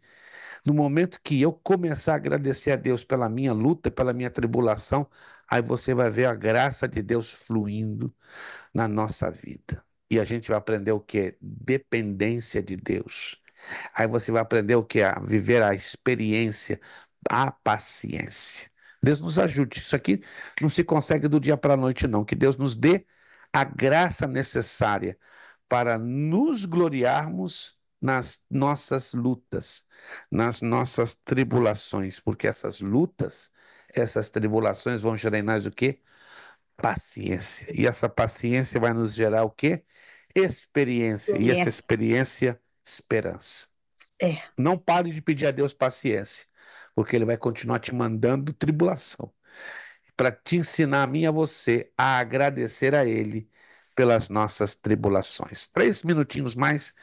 No momento que eu começar a agradecer a Deus pela minha luta, pela minha tribulação, aí você vai ver a graça de Deus fluindo na nossa vida. E a gente vai aprender o que é dependência de Deus. Aí você vai aprender o que é viver a experiência, a paciência. Deus nos ajude. Isso aqui não se consegue do dia para a noite, não. Que Deus nos dê a graça necessária para nos gloriarmos nas nossas lutas, nas nossas tribulações, porque essas lutas, essas tribulações vão gerar em nós o quê? Paciência. E essa paciência vai nos gerar o quê? Experiência. E essa Experiência. experiência, esperança. É. Não pare de pedir a Deus paciência, porque Ele vai continuar te mandando tribulação para te ensinar a mim e a você a agradecer a Ele pelas nossas tribulações. 3 minutinhos mais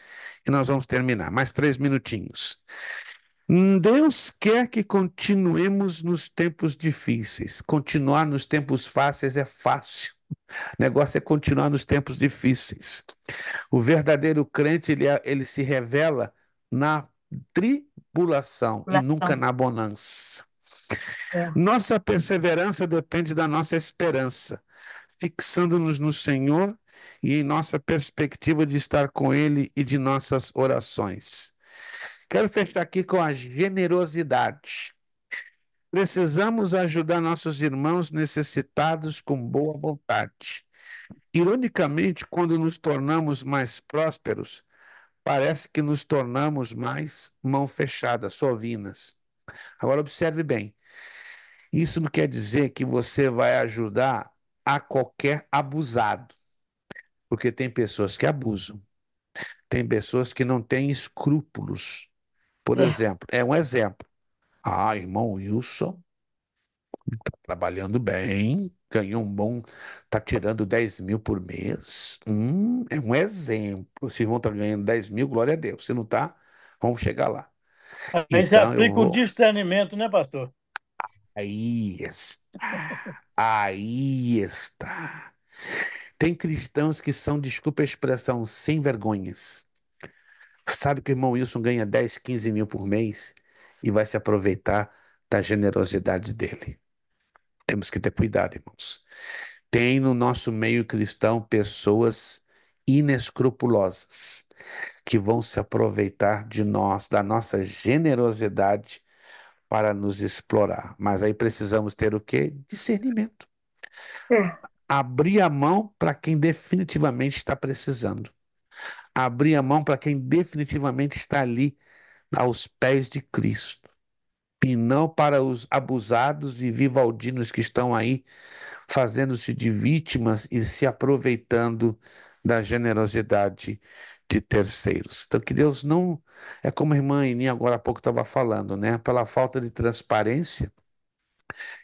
e nós vamos terminar. Mais 3 minutinhos. Deus quer que continuemos nos tempos difíceis. Continuar nos tempos fáceis é fácil. O negócio é continuar nos tempos difíceis. O verdadeiro crente, ele se revela na tribulação e nunca Tribulação. na bonança. É. Nossa perseverança depende da nossa esperança, fixando-nos no Senhor e em nossa perspectiva de estar com Ele e de nossas orações. Quero fechar aqui com a generosidade. Precisamos ajudar nossos irmãos necessitados com boa vontade. Ironicamente, quando nos tornamos mais prósperos, parece que nos tornamos mais mão fechada, sovinas. Agora, observe bem. Isso não quer dizer que você vai ajudar a qualquer abusado, porque tem pessoas que abusam, tem pessoas que não têm escrúpulos. Por É. exemplo, é um exemplo. Ah, irmão Wilson, tá trabalhando bem, ganhou um bom, tá tirando 10 mil por mês. É um exemplo. Se vão estar ganhando 10 mil, glória a Deus. Se não tá, vamos chegar lá. Aí você Então eu aplica o vou. discernimento, né, pastor? Aí está. Aí está. Tem cristãos que são, desculpa a expressão, sem vergonhas. Sabe que o irmão Wilson ganha 10, 15 mil por mês e vai se aproveitar da generosidade dele. Temos que ter cuidado, irmãos. Tem no nosso meio cristão pessoas inescrupulosas que vão se aproveitar de nós, da nossa generosidade para nos explorar. Mas aí precisamos ter o quê? Discernimento. É. Abrir a mão para quem definitivamente está precisando. Abrir a mão para quem definitivamente está ali aos pés de Cristo. E não para os abusados e vivaldinos que estão aí fazendo-se de vítimas e se aproveitando da generosidade de terceiros. Então, que Deus não. É como a irmã Eni agora há pouco estava falando, né? Pela falta de transparência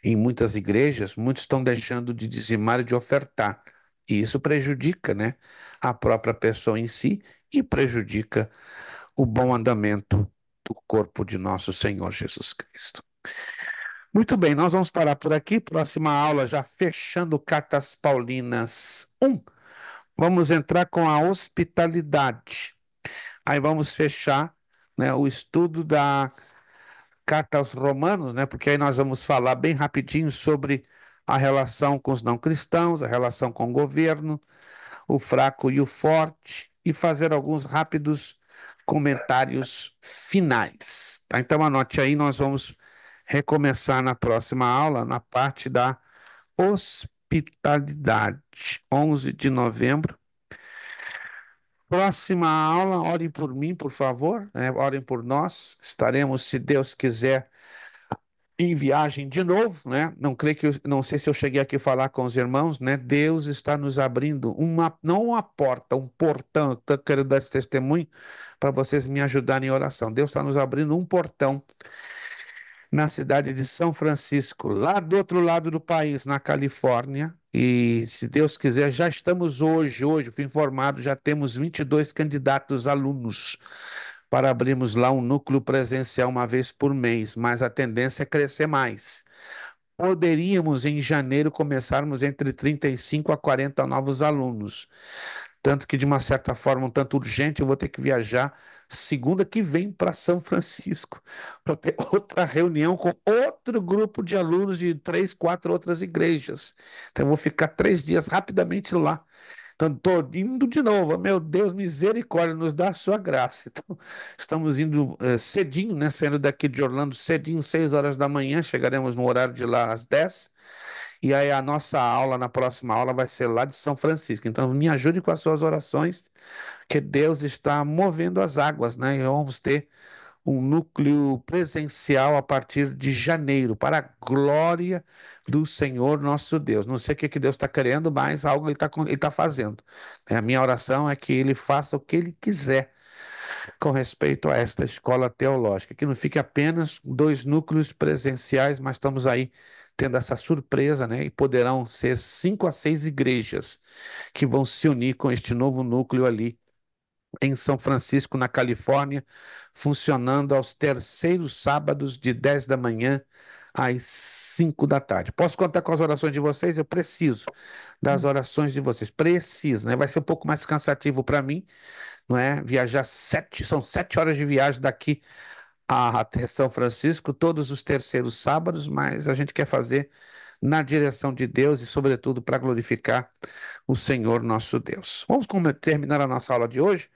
em muitas igrejas, muitos estão deixando de dizimar e de ofertar. E isso prejudica, né, a própria pessoa em si e prejudica o bom andamento do corpo de nosso Senhor Jesus Cristo. Muito bem, nós vamos parar por aqui. Próxima aula, já fechando Cartas Paulinas 1. Vamos entrar com a hospitalidade. Aí vamos fechar, né, o estudo da Carta aos Romanos, né, porque aí nós vamos falar bem rapidinho sobre a relação com os não cristãos, a relação com o governo, o fraco e o forte, e fazer alguns rápidos comentários finais. Tá? Então anote aí, nós vamos recomeçar na próxima aula, na parte da hospitalidade, 11 de novembro. Próxima aula, orem por mim, por favor, né? Orem por nós. Estaremos, se Deus quiser, em viagem de novo, né? Não creio que não sei se eu cheguei aqui a falar com os irmãos, né? Deus está nos abrindo não uma porta, um portão. Eu quero dar esse testemunho para vocês me ajudarem em oração. Deus está nos abrindo um portão na cidade de São Francisco, lá do outro lado do país, na Califórnia. E, se Deus quiser, já estamos hoje fui informado, já temos 22 candidatos alunos para abrirmos lá um núcleo presencial uma vez por mês, mas a tendência é crescer mais. Poderíamos, em janeiro, começarmos entre 35 a 40 novos alunos. Tanto que, de uma certa forma, um tanto urgente, eu vou ter que viajar segunda que vem para São Francisco, para ter outra reunião com outro grupo de alunos de três, quatro outras igrejas. Então, eu vou ficar 3 dias rapidamente lá. Então, estou indo de novo. Meu Deus, misericórdia, nos dá a sua graça. Então, estamos indo cedinho, né? Saindo daqui de Orlando cedinho, 6 horas da manhã. Chegaremos no horário de lá às 10. E aí a nossa aula, na próxima aula, vai ser lá de São Francisco. Então, me ajude com as suas orações, que Deus está movendo as águas, né? E vamos ter um núcleo presencial a partir de janeiro, para a glória do Senhor nosso Deus. Não sei o que que Deus está querendo, mas algo ele tá fazendo. A minha oração é que ele faça o que ele quiser com respeito a esta escola teológica, que não fique apenas 2 núcleos presenciais, mas estamos aí tendo essa surpresa, né? E poderão ser 5 a 6 igrejas que vão se unir com este novo núcleo ali em São Francisco, na Califórnia, funcionando aos terceiros sábados de 10 da manhã às 5 da tarde. Posso contar com as orações de vocês? Eu preciso das orações de vocês. Preciso, né? Vai ser um pouco mais cansativo para mim, não é? Viajar são 7 horas de viagem daqui até São Francisco, todos os terceiros sábados, mas a gente quer fazer na direção de Deus e, sobretudo, para glorificar o Senhor nosso Deus. Vamos terminar a nossa aula de hoje.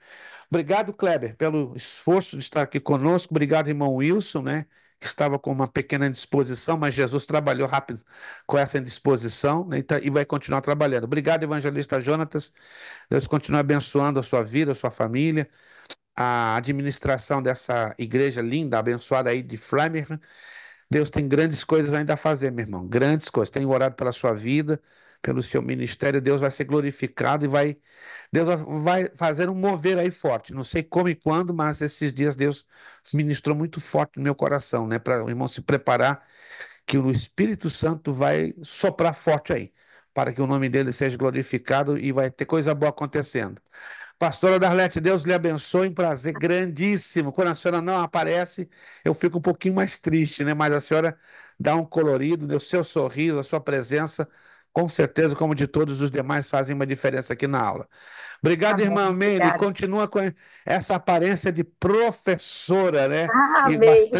Obrigado, Kleber, pelo esforço de estar aqui conosco. Obrigado, irmão Wilson, né? Que estava com uma pequena indisposição, mas Jesus trabalhou rápido com essa indisposição, né, e vai continuar trabalhando. Obrigado, evangelista Jonatas. Deus continue abençoando a sua vida, a sua família, a administração dessa igreja linda, abençoada aí de Framingham. Deus tem grandes coisas ainda a fazer, meu irmão. Grandes coisas. Tenho orado pela sua vida, pelo seu ministério. Deus vai ser glorificado e Deus vai fazer um mover aí forte. Não sei como e quando, mas esses dias Deus ministrou muito forte no meu coração, né? Para o irmão se preparar, que o Espírito Santo vai soprar forte aí, para que o nome dele seja glorificado e vai ter coisa boa acontecendo. Pastora Darlete, Deus lhe abençoe, um prazer grandíssimo. Quando a senhora não aparece, eu fico um pouquinho mais triste, né? Mas a senhora dá um colorido, o seu sorriso, a sua presença, com certeza, como de todos os demais, fazem uma diferença aqui na aula. Obrigado, irmã Amém. Meire. Obrigada. Continua com essa aparência de professora, né? Amém.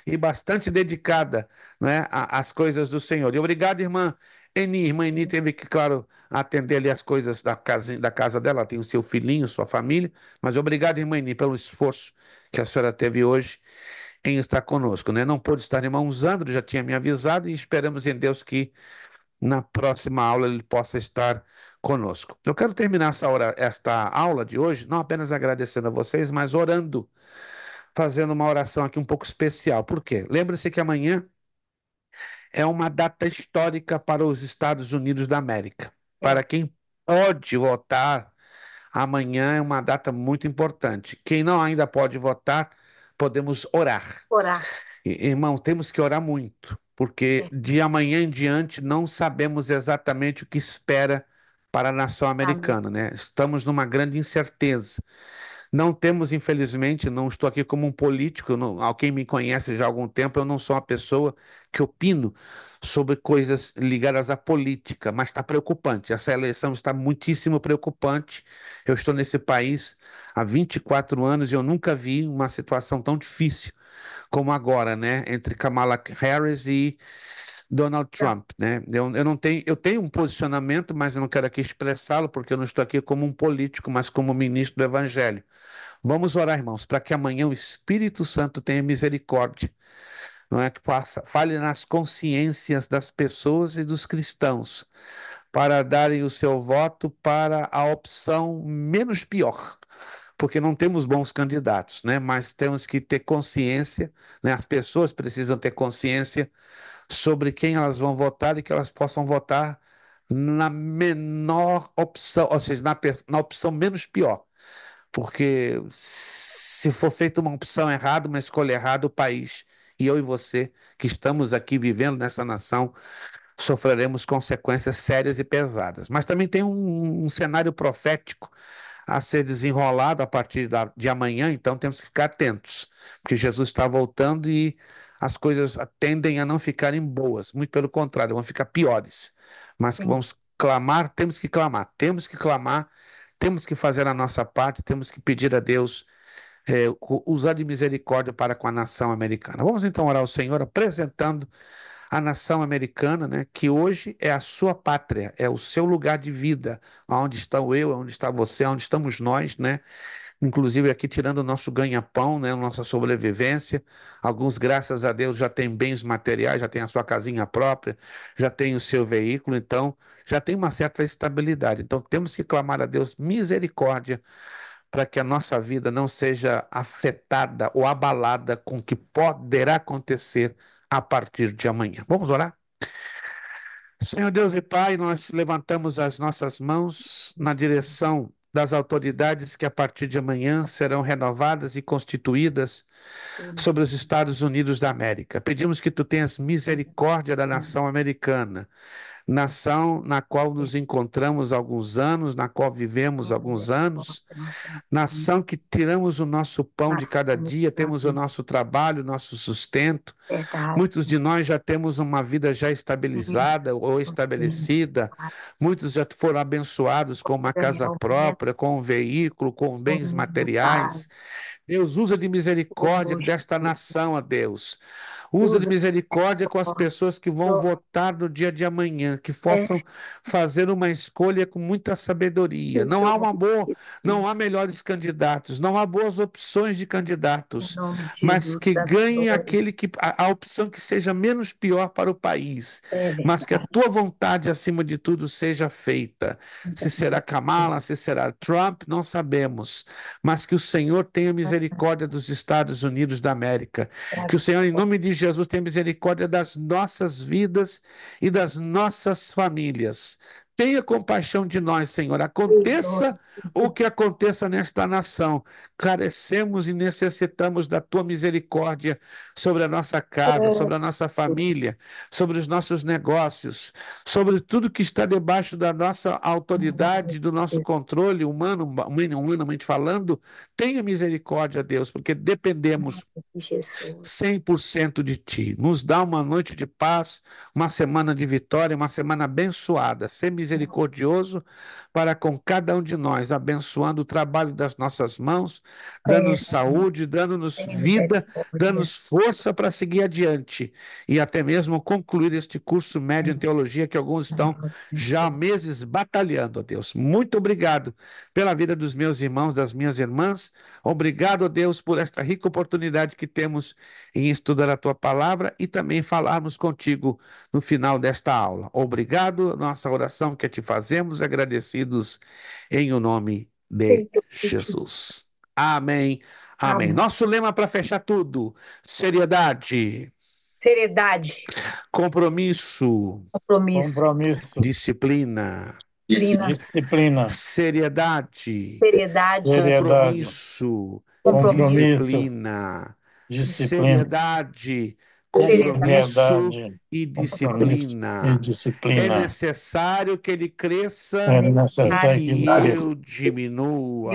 E bastante dedicada, né, às coisas do Senhor. E obrigado, irmã Eni. Irmã Eni teve que, claro, atender ali as coisas da casa dela. Ela tem o seu filhinho, sua família. Mas obrigado, irmã Eni, pelo esforço que a senhora teve hoje em estar conosco, né? Não pôde estar, irmão Zandro, já tinha me avisado, e esperamos em Deus que na próxima aula ele possa estar conosco. Eu quero terminar esta aula de hoje, não apenas agradecendo a vocês, mas orando, fazendo uma oração aqui um pouco especial. Por quê? Lembre-se que amanhã é uma data histórica para os Estados Unidos da América. Para É, quem pode votar, amanhã é uma data muito importante. Quem não ainda pode votar, podemos orar. orar. Irmão, temos que orar muito, porque É, de amanhã em diante não sabemos exatamente o que espera para a nação amém. americana, né? Estamos numa grande incerteza. Não temos, infelizmente, não estou aqui como um político, quem me conhece já há algum tempo, eu não sou uma pessoa que opino sobre coisas ligadas à política, mas está preocupante. Essa eleição está muitíssimo preocupante. Eu estou nesse país há 24 anos e eu nunca vi uma situação tão difícil como agora, né? Entre Kamala Harris e Donald Então, Trump, né? Eu não tenho, eu tenho um posicionamento, mas eu não quero aqui expressá-lo, porque eu não estou aqui como um político, mas como ministro do Evangelho. Vamos orar, irmãos, para que amanhã o Espírito Santo tenha misericórdia, não é? Que fale nas consciências das pessoas e dos cristãos, para darem o seu voto para a opção menos pior. Porque não temos bons candidatos, né? Mas temos que ter consciência, né? As pessoas precisam ter consciência sobre quem elas vão votar e que elas possam votar na menor opção, ou seja, na opção menos pior. Porque se for feita uma opção errada, uma escolha errada, o país e eu e você, que estamos aqui vivendo nessa nação, sofreremos consequências sérias e pesadas. Mas também tem um cenário profético a ser desenrolado a partir de amanhã, então temos que ficar atentos, porque Jesus está voltando e as coisas tendem a não ficarem boas, muito pelo contrário, vão ficar piores. Mas que vamos clamar, temos que clamar, temos que clamar, temos que fazer a nossa parte, temos que pedir a Deus usar de misericórdia para com a nação americana. Vamos então orar ao Senhor, apresentando a nação americana, né, que hoje é a sua pátria, é o seu lugar de vida, onde estou eu, onde está você, onde estamos nós, né? Inclusive aqui tirando o nosso ganha-pão, né, a nossa sobrevivência. Alguns, graças a Deus, já têm bens materiais, já têm a sua casinha própria, já têm o seu veículo, então já tem uma certa estabilidade. Então temos que clamar a Deus misericórdia para que a nossa vida não seja afetada ou abalada com o que poderá acontecer a partir de amanhã. Vamos orar? Senhor Deus e Pai, nós levantamos as nossas mãos na direção das autoridades que a partir de amanhã serão renovadas e constituídas sobre os Estados Unidos da América. Pedimos que tu tenhas misericórdia da nação americana, nação na qual nos encontramos há alguns anos, na qual vivemos há alguns anos, nação que tiramos o nosso pão de cada dia, temos o nosso trabalho, o nosso sustento. Muitos de nós já temos uma vida já estabilizada ou estabelecida, muitos já foram abençoados com uma casa própria, com um veículo, com bens materiais. Deus, usa de misericórdia desta nação, ó Deus. Usa de misericórdia com as pessoas que vão votar no dia de amanhã, que possam fazer uma escolha com muita sabedoria. Não há não há melhores candidatos, não há boas opções de candidatos, mas que ganhe a opção que seja menos pior para o país, mas que a tua vontade, acima de tudo, seja feita. Se será Kamala, se será Trump, não sabemos, mas que o Senhor tenha misericórdia dos Estados Unidos da América, que o Senhor, em nome de Jesus, tenha misericórdia das nossas vidas e das nossas famílias. Tenha compaixão de nós, Senhor. Aconteça o que aconteça nesta nação. Carecemos e necessitamos da tua misericórdia sobre a nossa casa, sobre a nossa família, sobre os nossos negócios, sobre tudo que está debaixo da nossa autoridade, do nosso controle humanamente falando. Tenha misericórdia, Deus, porque dependemos 100% de ti. Nos dá uma noite de paz, uma semana de vitória, uma semana abençoada. Ser misericordioso para com cada um de nós, abençoando o trabalho das nossas mãos, dando-nos saúde, dando-nos vida, dando-nos força para seguir adiante e até mesmo concluir este curso médio em teologia que alguns estão já há meses batalhando, ó Deus. Muito obrigado pela vida dos meus irmãos, das minhas irmãs. Obrigado, ó Deus, por esta rica oportunidade que temos em estudar a tua palavra e também falarmos contigo no final desta aula. Obrigado, nossa oração que te fazemos, agradecidos em o nome de Jesus. Amém. Amém. Nosso lema para fechar tudo: seriedade, compromisso, disciplina, seriedade, compromisso, disciplina, seriedade, compromisso e disciplina. É necessário que ele cresça e que eu diminua.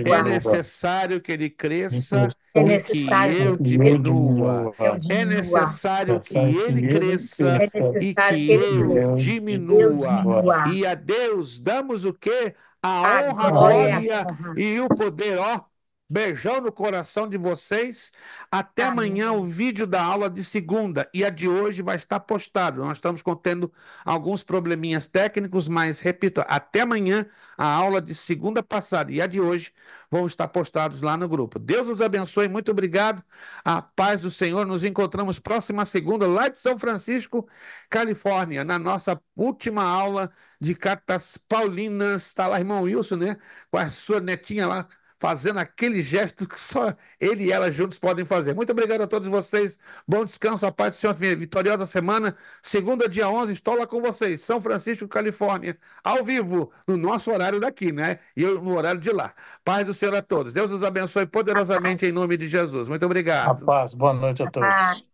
É necessário que ele cresça e que eu diminua. É necessário que ele cresça e que eu diminua. E a Deus damos o quê? A honra, a glória e o poder, ó. Beijão no coração de vocês. Até amanhã o vídeo da aula de segunda e a de hoje vai estar postado. Nós estamos contendo alguns probleminhas técnicos, mas repito, até amanhã a aula de segunda passada e a de hoje vão estar postados lá no grupo. Deus os abençoe, muito obrigado. A paz do Senhor. Nos encontramos próxima segunda lá de São Francisco, Califórnia, na nossa última aula de cartas paulinas. Está lá, irmão Wilson, né? Com a sua netinha lá, fazendo aquele gesto que só ele e ela juntos podem fazer. Muito obrigado a todos vocês. Bom descanso, a paz do Senhor. Vitoriosa semana. Segunda, dia 11, estou lá com vocês. São Francisco, Califórnia. Ao vivo, no nosso horário daqui, né? E eu no horário de lá. Paz do Senhor a todos. Deus os abençoe poderosamente em nome de Jesus. Muito A obrigado. paz, boa noite a todos.